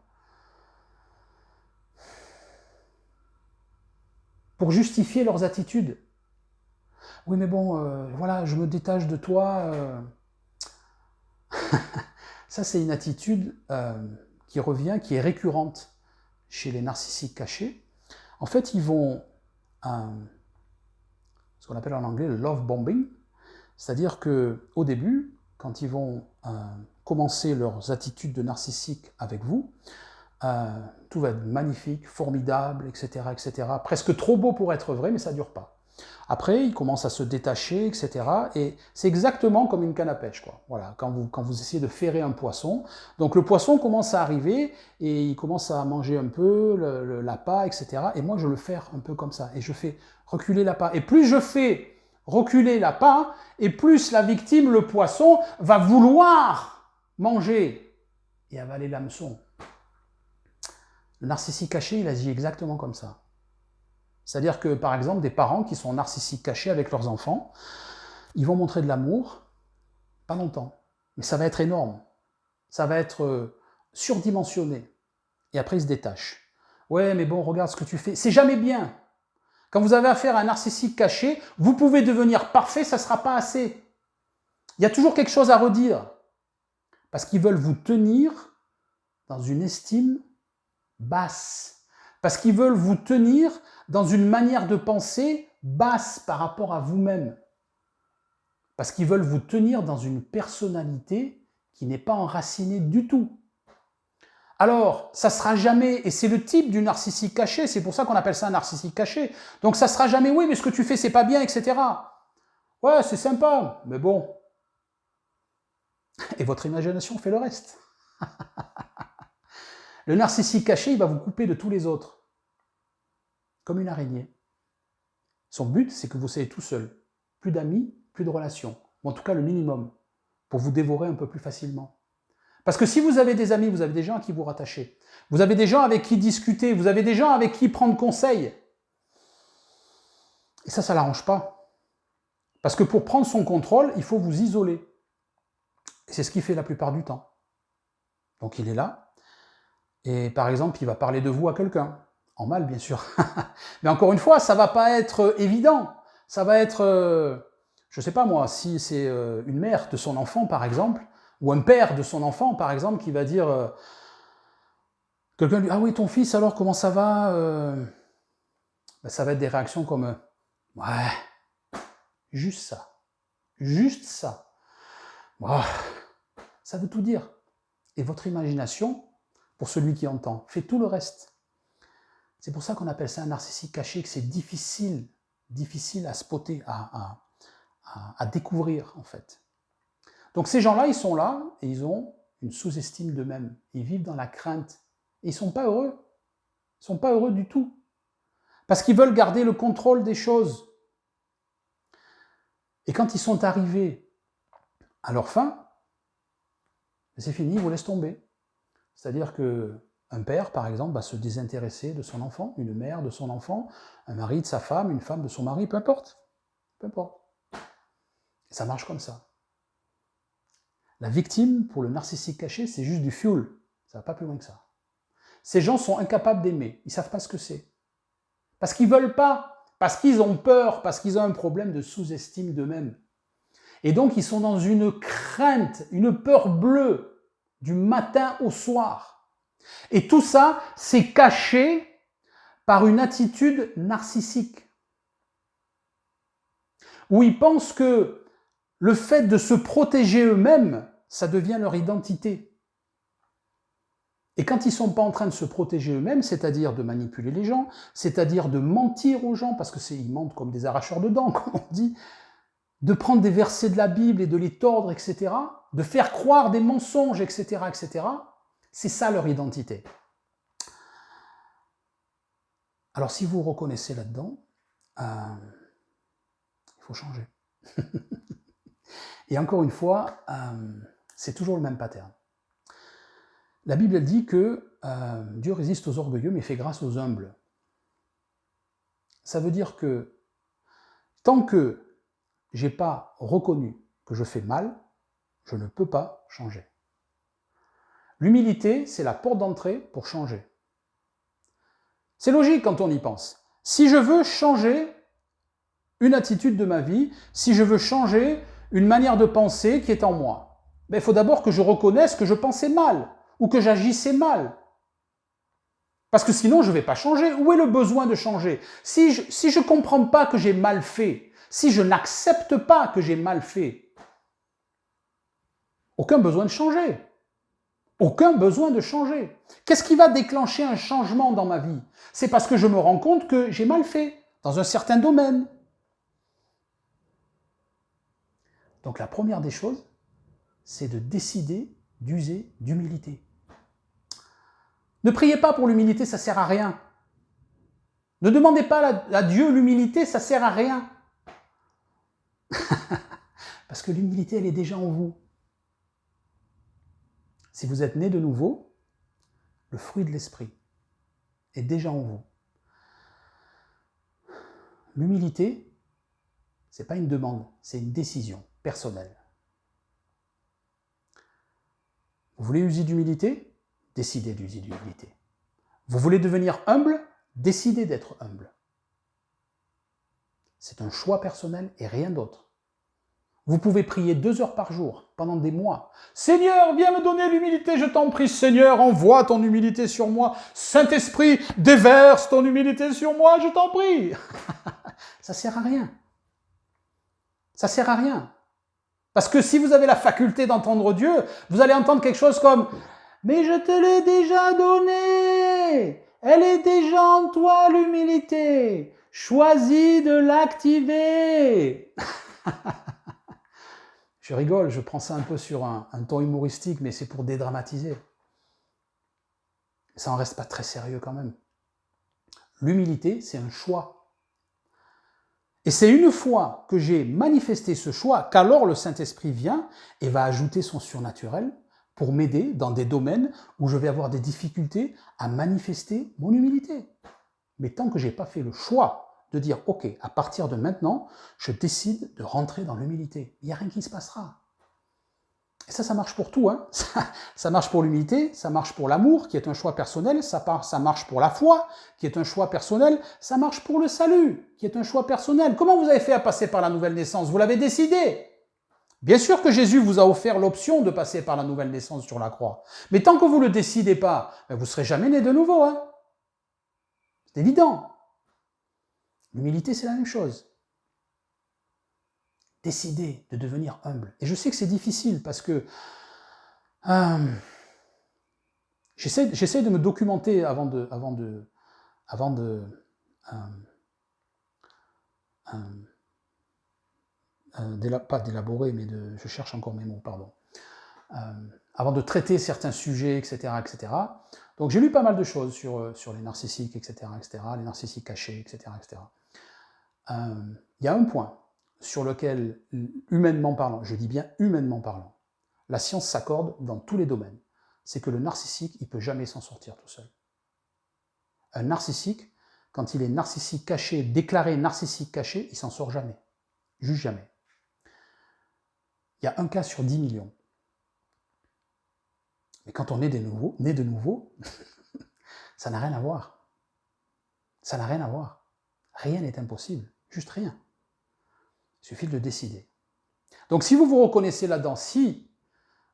A: Pour justifier leurs attitudes. Oui, mais bon, voilà, je me détache de toi. Ça, c'est une attitude qui revient, qui est récurrente chez les narcissiques cachés. En fait, ils vont, ce qu'on appelle en anglais le love bombing, c'est-à-dire qu'au début, quand ils vont commencer leurs attitudes de narcissique avec vous, tout va être magnifique, formidable, etc., etc. Presque trop beau pour être vrai, mais ça ne dure pas. Après, il commence à se détacher, etc. Et c'est exactement comme une canne à pêche, quoi. Voilà, quand vous essayez de ferrer un poisson. Donc le poisson commence à arriver et il commence à manger un peu l'appât, etc. Et moi, je le ferre un peu comme ça. Et je fais reculer l'appât. Et plus je fais reculer l'appât, et plus la victime, le poisson, va vouloir manger et avaler l'hameçon. Le narcissique caché, il agit exactement comme ça. C'est-à-dire que, par exemple, des parents qui sont narcissiques cachés avec leurs enfants, ils vont montrer de l'amour, pas longtemps, mais ça va être énorme. Ça va être surdimensionné. Et après, ils se détachent. Ouais, mais bon, regarde ce que tu fais. C'est jamais bien. Quand vous avez affaire à un narcissique caché, vous pouvez devenir parfait, ça ne sera pas assez. Il y a toujours quelque chose à redire. Parce qu'ils veulent vous tenir dans une estime basse. Parce qu'ils veulent vous tenir dans une manière de penser basse par rapport à vous-même. Parce qu'ils veulent vous tenir dans une personnalité qui n'est pas enracinée du tout. Alors, ça ne sera jamais, et c'est le type du narcissique caché, c'est pour ça qu'on appelle ça un narcissique caché. Donc ça ne sera jamais, oui, mais ce que tu fais, c'est pas bien, etc. Ouais, c'est sympa, mais bon. Et votre imagination fait le reste. Le narcissique caché, il va vous couper de tous les autres. Comme une araignée. Son but, c'est que vous soyez tout seul. Plus d'amis, plus de relations. Ou en tout cas, le minimum. Pour vous dévorer un peu plus facilement. Parce que si vous avez des amis, vous avez des gens à qui vous rattachez. Vous avez des gens avec qui discuter. Vous avez des gens avec qui prendre conseil. Et ça ne l'arrange pas. Parce que pour prendre son contrôle, il faut vous isoler. Et c'est ce qu'il fait la plupart du temps. Donc il est là. Et par exemple, il va parler de vous à quelqu'un. En mal, bien sûr. Mais encore une fois, ça ne va pas être évident. Ça va être, je ne sais pas moi, si c'est une mère de son enfant, par exemple, ou un père de son enfant, par exemple, qui va dire... quelqu'un lui dit « Ah oui, ton fils, alors, comment ça va ?» Ben, ça va être des réactions comme « Ouais, juste ça. Juste ça. Oh, ça veut tout dire. » Et votre imagination, pour celui qui entend, fait tout le reste. C'est pour ça qu'on appelle ça un narcissique caché, que c'est difficile à spotter, à découvrir, en fait. Donc ces gens-là, ils sont là, et ils ont une sous-estime d'eux-mêmes. Ils vivent dans la crainte. Et ils ne sont pas heureux. Ils ne sont pas heureux du tout. Parce qu'ils veulent garder le contrôle des choses. Et quand ils sont arrivés à leur fin, c'est fini, ils vous laissent tomber. C'est-à-dire qu'un père, par exemple, va se désintéresser de son enfant, une mère de son enfant, un mari de sa femme, une femme de son mari, peu importe. Peu importe. Et ça marche comme ça. La victime, pour le narcissique caché, c'est juste du fuel. Ça ne va pas plus loin que ça. Ces gens sont incapables d'aimer. Ils ne savent pas ce que c'est. Parce qu'ils ne veulent pas. Parce qu'ils ont peur. Parce qu'ils ont un problème de sous-estime d'eux-mêmes. Et donc, ils sont dans une crainte, une peur bleue, du matin au soir. Et tout ça, c'est caché par une attitude narcissique. Où ils pensent que le fait de se protéger eux-mêmes, ça devient leur identité. Et quand ils ne sont pas en train de se protéger eux-mêmes, c'est-à-dire de manipuler les gens, c'est-à-dire de mentir aux gens, parce qu'ils mentent comme des arracheurs de dents, comme on dit, de prendre des versets de la Bible et de les tordre, etc., de faire croire des mensonges, etc., etc., c'est ça leur identité. Alors si vous vous reconnaissez là-dedans, il faut changer. Et encore une fois, c'est toujours le même pattern. La Bible elle dit que Dieu résiste aux orgueilleux mais fait grâce aux humbles. Ça veut dire que tant que je n'ai pas reconnu que je fais mal, je ne peux pas changer. L'humilité, c'est la porte d'entrée pour changer. C'est logique quand on y pense. Si je veux changer une attitude de ma vie, si je veux changer une manière de penser qui est en moi, il faut d'abord que je reconnaisse que je pensais mal ou que j'agissais mal. Parce que sinon, je ne vais pas changer. Où est le besoin de changer? Si je ne comprends pas que j'ai mal fait, si je n'accepte pas que j'ai mal fait, aucun besoin de changer. Aucun besoin de changer. Qu'est-ce qui va déclencher un changement dans ma vie? C'est parce que je me rends compte que j'ai mal fait dans un certain domaine. Donc la première des choses, c'est de décider d'user d'humilité. Ne priez pas pour l'humilité, ça ne sert à rien. Ne demandez pas à Dieu l'humilité, ça ne sert à rien. Parce que l'humilité, elle est déjà en vous. Si vous êtes né de nouveau, le fruit de l'esprit est déjà en vous. L'humilité, ce n'est pas une demande, c'est une décision personnelle. Vous voulez user d'humilité? Décidez d'user d'humilité. Vous voulez devenir humble? Décidez d'être humble. C'est un choix personnel et rien d'autre. Vous pouvez prier 2 heures par jour, pendant des mois. Seigneur, viens me donner l'humilité, je t'en prie. Seigneur, envoie ton humilité sur moi. Saint-Esprit, déverse ton humilité sur moi, je t'en prie. Ça ne sert à rien. Ça ne sert à rien. Parce que si vous avez la faculté d'entendre Dieu, vous allez entendre quelque chose comme « Mais je te l'ai déjà donnée. Elle est déjà en toi, l'humilité. Choisis de l'activer. » Je rigole, je prends ça un peu sur un ton humoristique, mais c'est pour dédramatiser. Ça n'en reste pas très sérieux quand même. L'humilité, c'est un choix. Et c'est une fois que j'ai manifesté ce choix qu'alors le Saint-Esprit vient et va ajouter son surnaturel pour m'aider dans des domaines où je vais avoir des difficultés à manifester mon humilité. Mais tant que je n'ai pas fait le choix de dire « Ok, à partir de maintenant, je décide de rentrer dans l'humilité », il n'y a rien qui se passera. Et ça marche pour tout. Hein. Ça marche pour l'humilité, ça marche pour l'amour, qui est un choix personnel, ça marche pour la foi, qui est un choix personnel, ça marche pour le salut, qui est un choix personnel. Comment vous avez fait à passer par la nouvelle naissance? Vous l'avez décidé. Bien sûr que Jésus vous a offert l'option de passer par la nouvelle naissance sur la croix. Mais tant que vous ne le décidez pas, vous ne serez jamais né de nouveau. Hein. C'est évident. L'humilité, c'est la même chose. Décidez de devenir humble. Et je sais que c'est difficile parce que j'essaie de me documenter pas d'élaborer, mais je cherche encore mes mots, pardon. Avant de traiter certains sujets, etc., etc. Donc j'ai lu pas mal de choses sur les narcissiques, etc., les narcissiques cachés, etc., etc. Il y a un point sur lequel, humainement parlant, je dis bien humainement parlant, la science s'accorde dans tous les domaines, c'est que le narcissique, il ne peut jamais s'en sortir tout seul. Un narcissique, quand il est narcissique caché, déclaré narcissique caché, il s'en sort jamais. Juste jamais. Il y a un cas sur 10 millions. Mais quand on est né de nouveau, ça n'a rien à voir. Ça n'a rien à voir. Rien n'est impossible. Juste rien. Il suffit de le décider. Donc si vous vous reconnaissez là-dedans, si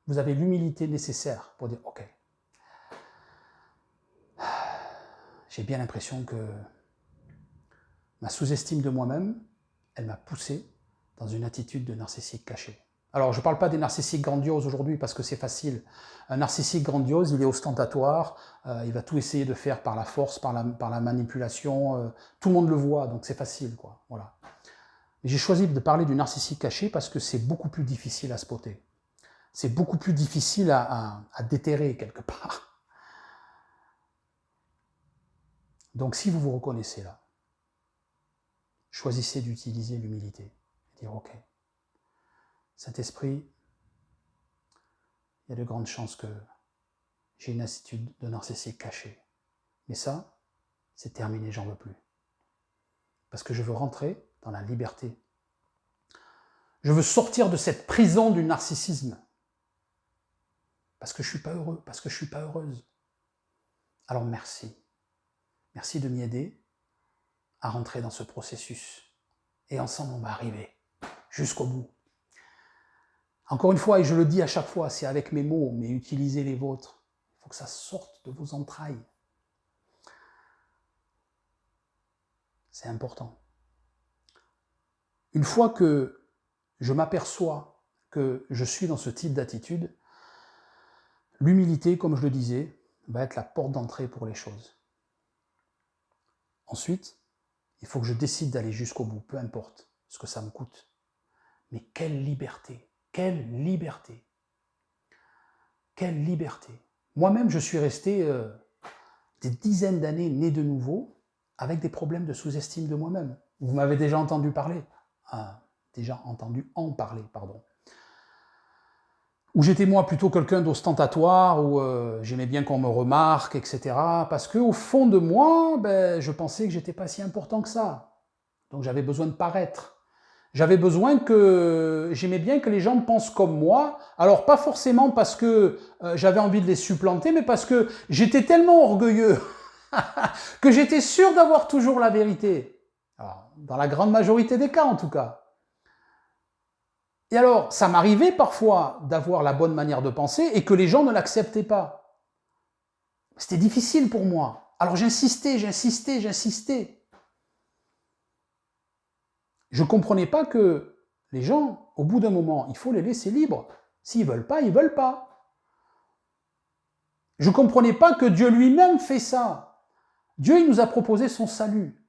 A: vous avez l'humilité nécessaire pour dire « Ok, j'ai bien l'impression que ma sous-estime de moi-même, elle m'a poussé dans une attitude de narcissique caché. » Alors, je ne parle pas des narcissiques grandioses aujourd'hui parce que c'est facile. Un narcissique grandiose, il est ostentatoire, il va tout essayer de faire par la force, par la manipulation. Tout le monde le voit, donc c'est facile, quoi. Voilà. J'ai choisi de parler du narcissique caché parce que c'est beaucoup plus difficile à spotter. C'est beaucoup plus difficile à déterrer quelque part. Donc si vous vous reconnaissez là, choisissez d'utiliser l'humilité. Dire ok, Saint-Esprit, il y a de grandes chances que j'ai une attitude de narcissique caché. Mais ça, c'est terminé, j'en veux plus. Parce que je veux rentrer dans la liberté. Je veux sortir de cette prison du narcissisme. Parce que je ne suis pas heureux, parce que je ne suis pas heureuse. Alors merci. Merci de m'y aider à rentrer dans ce processus. Et ensemble, on va arriver jusqu'au bout. Encore une fois, et je le dis à chaque fois, c'est avec mes mots, mais utilisez les vôtres. Il faut que ça sorte de vos entrailles. C'est important. Une fois que je m'aperçois que je suis dans ce type d'attitude, L'humilité, comme je le disais, va être la porte d'entrée pour les choses. Ensuite, il faut que je décide d'aller jusqu'au bout, peu importe ce que ça me coûte. Mais quelle liberté! Quelle liberté! Quelle liberté! Moi-même, je suis resté des dizaines d'années né de nouveau avec des problèmes de sous-estime de moi-même. Vous m'avez déjà entendu parler. Déjà entendu en parler, pardon. Où j'étais moi plutôt quelqu'un d'ostentatoire, où j'aimais bien qu'on me remarque, etc. Parce qu'au fond de moi, je pensais que j'étais pas si important que ça. Donc j'avais besoin de paraître. J'avais besoin j'aimais bien que les gens pensent comme moi. Alors pas forcément parce que j'avais envie de les supplanter, mais parce que j'étais tellement orgueilleux que j'étais sûr d'avoir toujours la vérité. Alors, dans la grande majorité des cas en tout cas. Et alors, ça m'arrivait parfois d'avoir la bonne manière de penser et que les gens ne l'acceptaient pas. C'était difficile pour moi. Alors j'insistais. Je ne comprenais pas que les gens, au bout d'un moment, il faut les laisser libres. S'ils ne veulent pas, ils ne veulent pas. Je ne comprenais pas que Dieu lui-même fait ça. Dieu, il nous a proposé son salut.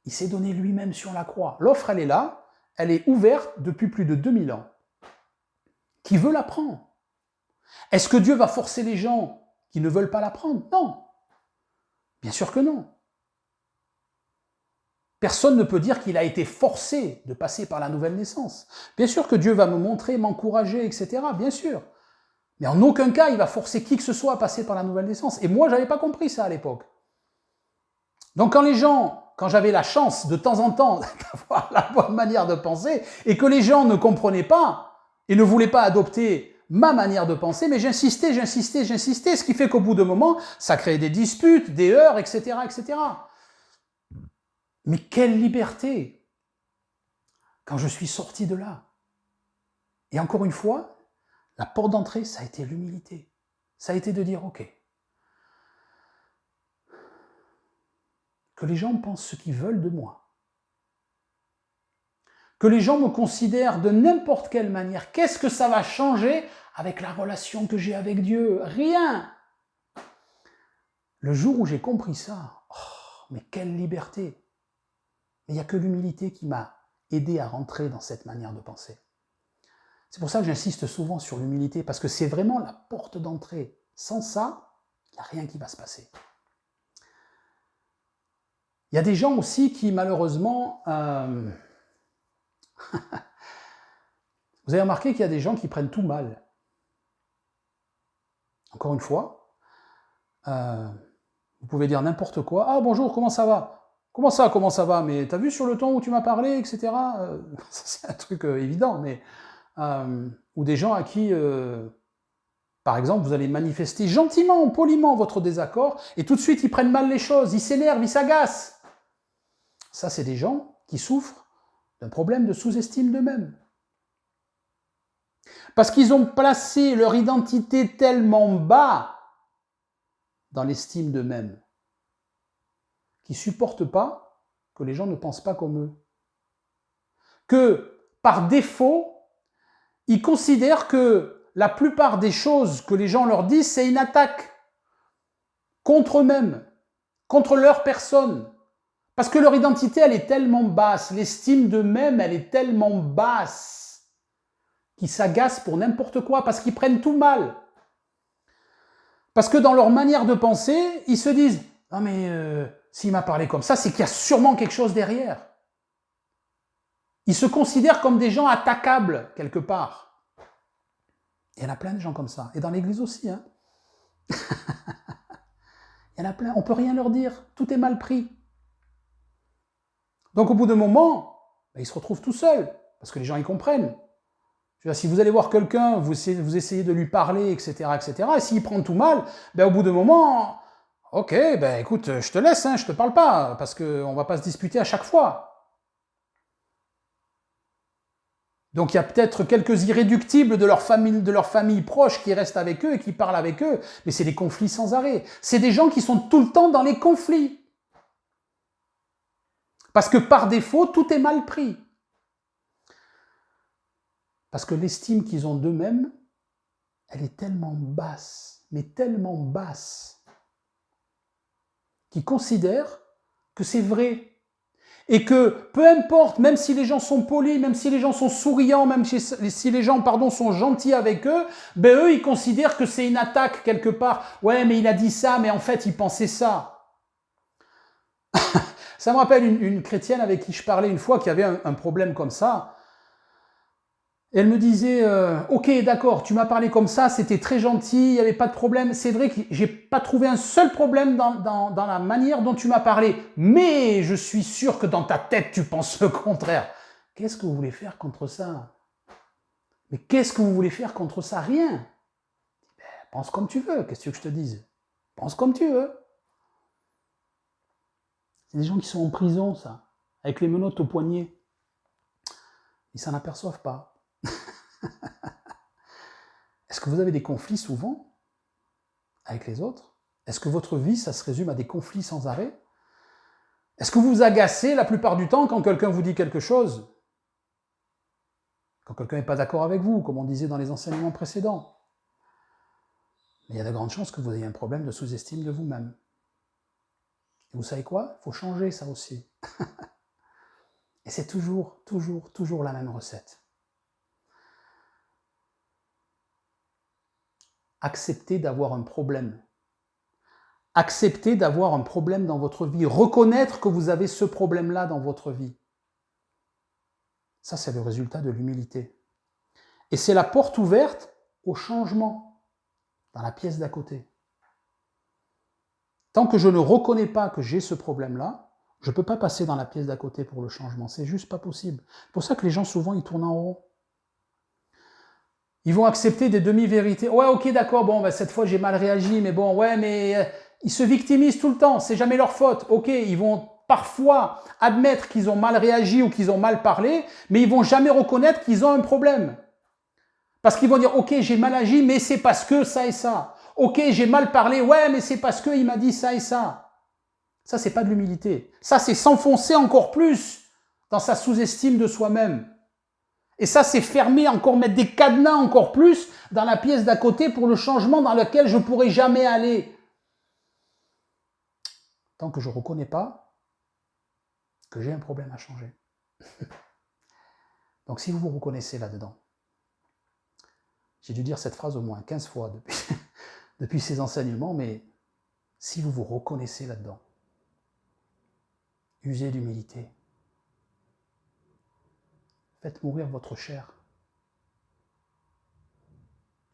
A: Il s'est donné lui-même sur la croix. L'offre, elle est là. Elle est ouverte depuis plus de 2000 ans. Qui veut la prendre? Est-ce que Dieu va forcer les gens qui ne veulent pas la prendre? Non. Bien sûr que non. Personne ne peut dire qu'il a été forcé de passer par la nouvelle naissance. Bien sûr que Dieu va me montrer, m'encourager, etc. Bien sûr. Mais en aucun cas, il va forcer qui que ce soit à passer par la nouvelle naissance. Et moi, je n'avais pas compris ça à l'époque. Donc quand j'avais la chance de temps en temps d'avoir la bonne manière de penser, et que les gens ne comprenaient pas, et ne voulaient pas adopter ma manière de penser, mais j'insistais, ce qui fait qu'au bout d'un moment, ça créait des disputes, des heurts, etc., etc. Mais quelle liberté quand je suis sorti de là. Et encore une fois, la porte d'entrée, ça a été l'humilité. Ça a été de dire, ok, que les gens pensent ce qu'ils veulent de moi. Que les gens me considèrent de n'importe quelle manière. Qu'est-ce que ça va changer avec la relation que j'ai avec Dieu? Rien. Le jour où j'ai compris ça, mais quelle liberté! Mais il n'y a que l'humilité qui m'a aidé à rentrer dans cette manière de penser. C'est pour ça que j'insiste souvent sur l'humilité, parce que c'est vraiment la porte d'entrée. Sans ça, il n'y a rien qui va se passer. Il y a des gens aussi qui, malheureusement... Vous avez remarqué qu'il y a des gens qui prennent tout mal. Encore une fois, vous pouvez dire n'importe quoi. Ah bonjour, comment ça va? Comment ça va? Mais t'as vu sur le ton où tu m'as parlé, etc. C'est un truc évident, mais... ou des gens à qui, par exemple, vous allez manifester gentiment, poliment votre désaccord, et tout de suite ils prennent mal les choses, ils s'énervent, ils s'agacent. Ça, c'est des gens qui souffrent d'un problème de sous-estime d'eux-mêmes. Parce qu'ils ont placé leur identité tellement bas dans l'estime d'eux-mêmes qu'ils ne supportent pas que les gens ne pensent pas comme eux. Que, par défaut, ils considèrent que la plupart des choses que les gens leur disent, c'est une attaque contre eux-mêmes, contre leur personne. Parce que leur identité, elle est tellement basse, l'estime d'eux-mêmes, elle est tellement basse, qu'ils s'agacent pour n'importe quoi, parce qu'ils prennent tout mal. Parce que dans leur manière de penser, ils se disent « Non mais s'il m'a parlé comme ça, c'est qu'il y a sûrement quelque chose derrière. » Ils se considèrent comme des gens attaquables, quelque part. Il y en a plein de gens comme ça. Et dans l'église aussi. Hein. Il y en a plein. On ne peut rien leur dire. Tout est mal pris. Donc au bout d'un moment, ils se retrouvent tout seuls. Parce que les gens, ils comprennent. Si vous allez voir quelqu'un, vous essayez de lui parler, etc., et s'il prend tout mal, au bout d'un moment, ok, écoute, je te laisse, hein, je te parle pas, parce qu'on ne va pas se disputer à chaque fois. Donc il y a peut-être quelques irréductibles de leur famille proche qui restent avec eux et qui parlent avec eux, mais c'est des conflits sans arrêt. C'est des gens qui sont tout le temps dans les conflits. Parce que par défaut, tout est mal pris. Parce que l'estime qu'ils ont d'eux-mêmes, elle est tellement basse mais tellement basse, qui considère que c'est vrai. Et que peu importe, même si les gens sont polis, même si les gens sont souriants, même si les gens sont gentils avec eux, ben eux, ils considèrent que c'est une attaque quelque part. Ouais, mais il a dit ça, mais en fait, il pensait ça. Ça me rappelle une chrétienne avec qui je parlais une fois qui avait un problème comme ça. Elle me disait, ok, d'accord, tu m'as parlé comme ça, c'était très gentil, il n'y avait pas de problème. C'est vrai que j'ai pas trouvé un seul problème dans la manière dont tu m'as parlé, mais je suis sûr que dans ta tête, tu penses le contraire. Qu'est-ce que vous voulez faire contre ça? Mais qu'est-ce que vous voulez faire contre ça? Rien. Ben, pense comme tu veux, qu'est-ce que tu veux que je te dise? Pense comme tu veux. C'est des gens qui sont en prison, ça, avec les menottes au poignet. Ils s'en aperçoivent pas. Est-ce que vous avez des conflits souvent avec les autres? Est-ce que votre vie, ça se résume à des conflits sans arrêt? Est-ce que vous vous agacez la plupart du temps quand quelqu'un vous dit quelque chose? Quand quelqu'un n'est pas d'accord avec vous, comme on disait dans les enseignements précédents? Mais il y a de grandes chances que vous ayez un problème de sous-estime de vous-même. Et vous savez quoi? Il faut changer ça aussi. Et c'est toujours la même recette. Acceptez d'avoir un problème. Acceptez d'avoir un problème dans votre vie. Reconnaître que vous avez ce problème-là dans votre vie. Ça, c'est le résultat de l'humilité. Et c'est la porte ouverte au changement dans la pièce d'à côté. Tant que je ne reconnais pas que j'ai ce problème-là, je ne peux pas passer dans la pièce d'à côté pour le changement. C'est juste pas possible. C'est pour ça que les gens, souvent, ils tournent en rond. Ils vont accepter des demi-vérités. Ouais, ok, d'accord, bon, ben, cette fois j'ai mal réagi, mais bon, ouais, mais ils se victimisent tout le temps, c'est jamais leur faute. Ok, ils vont parfois admettre qu'ils ont mal réagi ou qu'ils ont mal parlé, mais ils vont jamais reconnaître qu'ils ont un problème. Parce qu'ils vont dire, ok, j'ai mal agi, mais c'est parce que ça et ça. Ok, j'ai mal parlé, ouais, mais c'est parce qu'il m'a dit ça et ça. Ça, c'est pas de l'humilité. Ça, c'est s'enfoncer encore plus dans sa sous-estime de soi-même. Et ça, c'est fermer encore, mettre des cadenas encore plus dans la pièce d'à côté pour le changement dans lequel je ne pourrai jamais aller. Tant que je ne reconnais pas que j'ai un problème à changer. Donc si vous vous reconnaissez là-dedans, j'ai dû dire cette phrase au moins 15 fois depuis ces enseignements, mais si vous vous reconnaissez là-dedans, usez d'humilité. Faites mourir votre chair.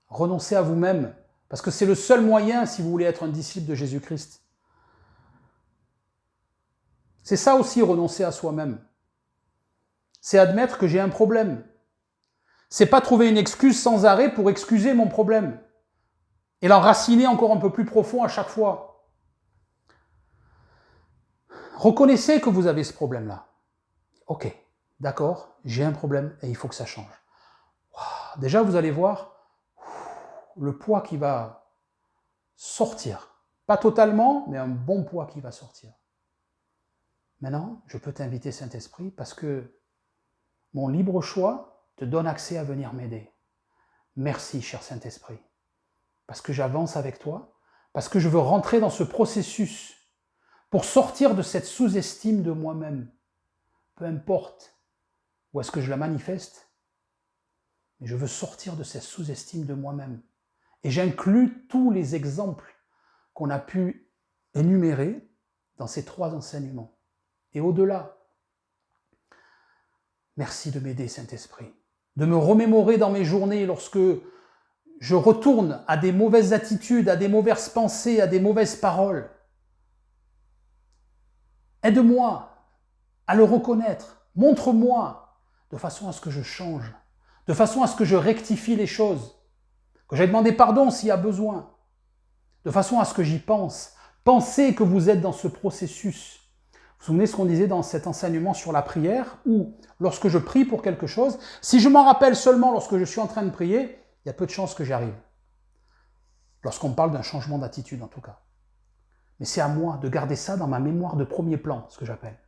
A: Renoncez à vous-même, parce que c'est le seul moyen si vous voulez être un disciple de Jésus-Christ. C'est ça aussi, renoncer à soi-même. C'est admettre que j'ai un problème. C'est pas trouver une excuse sans arrêt pour excuser mon problème. Et l'enraciner encore un peu plus profond à chaque fois. Reconnaissez que vous avez ce problème-là. Ok, d'accord, j'ai un problème et il faut que ça change. Wow, déjà, vous allez voir le poids qui va sortir. Pas totalement, mais un bon poids qui va sortir. Maintenant, je peux t'inviter, Saint-Esprit, parce que mon libre choix te donne accès à venir m'aider. Merci, cher Saint-Esprit, parce que j'avance avec toi, parce que je veux rentrer dans ce processus pour sortir de cette sous-estime de moi-même. Peu importe où est-ce que je la manifeste, mais je veux sortir de cette sous-estime de moi-même. Et j'inclus tous les exemples qu'on a pu énumérer dans ces 3 enseignements. Et au-delà, merci de m'aider, Saint-Esprit, de me remémorer dans mes journées lorsque je retourne à des mauvaises attitudes, à des mauvaises pensées, à des mauvaises paroles. Aide-moi à le reconnaître. Montre-moi de façon à ce que je change, de façon à ce que je rectifie les choses, que j'aille demander pardon s'il y a besoin, de façon à ce que j'y pense. Pensez que vous êtes dans ce processus. Vous vous souvenez ce qu'on disait dans cet enseignement sur la prière, où lorsque je prie pour quelque chose, si je m'en rappelle seulement lorsque je suis en train de prier, il y a peu de chances que j'y arrive. Lorsqu'on parle d'un changement d'attitude en tout cas. Mais c'est à moi de garder ça dans ma mémoire de premier plan, ce que j'appelle.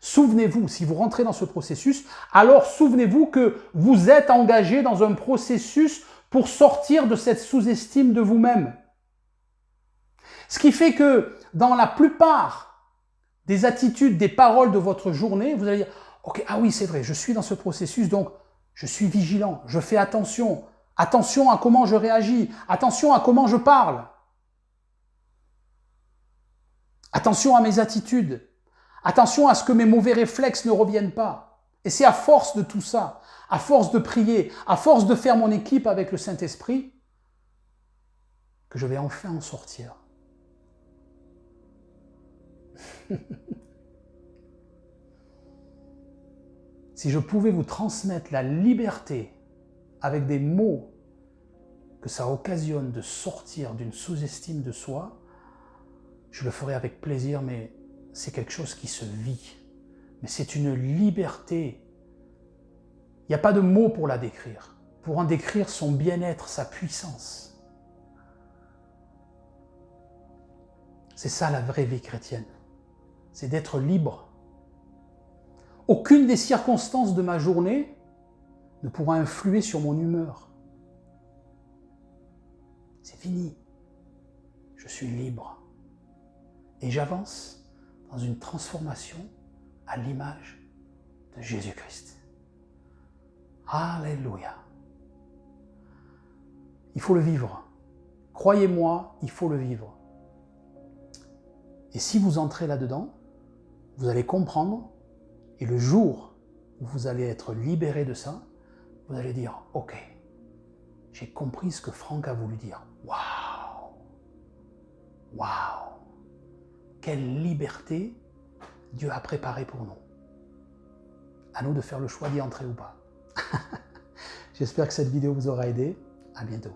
A: Souvenez-vous, si vous rentrez dans ce processus, alors souvenez-vous que vous êtes engagé dans un processus pour sortir de cette sous-estime de vous-même. Ce qui fait que dans la plupart des attitudes, des paroles de votre journée, vous allez dire « Ok, ah oui, c'est vrai, je suis dans ce processus, donc je suis vigilant, je fais attention. Attention à comment je réagis, attention à comment je parle. Attention à mes attitudes. Attention à ce que mes mauvais réflexes ne reviennent pas. » Et c'est à force de tout ça, à force de prier, à force de faire mon équipe avec le Saint-Esprit, que je vais enfin en sortir. Si je pouvais vous transmettre la liberté avec des mots que ça occasionne de sortir d'une sous-estime de soi, je le ferai avec plaisir, mais c'est quelque chose qui se vit. Mais c'est une liberté. Il n'y a pas de mots pour la décrire. Pour en décrire son bien-être, sa puissance. C'est ça la vraie vie chrétienne. C'est d'être libre. Aucune des circonstances de ma journée ne pourra influer sur mon humeur. C'est fini. Je suis libre. Et j'avance dans une transformation à l'image de Jésus-Christ. Alléluia. Il faut le vivre. Croyez-moi, il faut le vivre. Et si vous entrez là-dedans, vous allez comprendre, et le jour où vous allez être libéré de ça, vous allez dire « Ok, j'ai compris ce que Franck a voulu dire. Waouh! Waouh! Quelle liberté Dieu a préparée pour nous. À nous de faire le choix d'y entrer ou pas. » J'espère que cette vidéo vous aura aidé. À bientôt.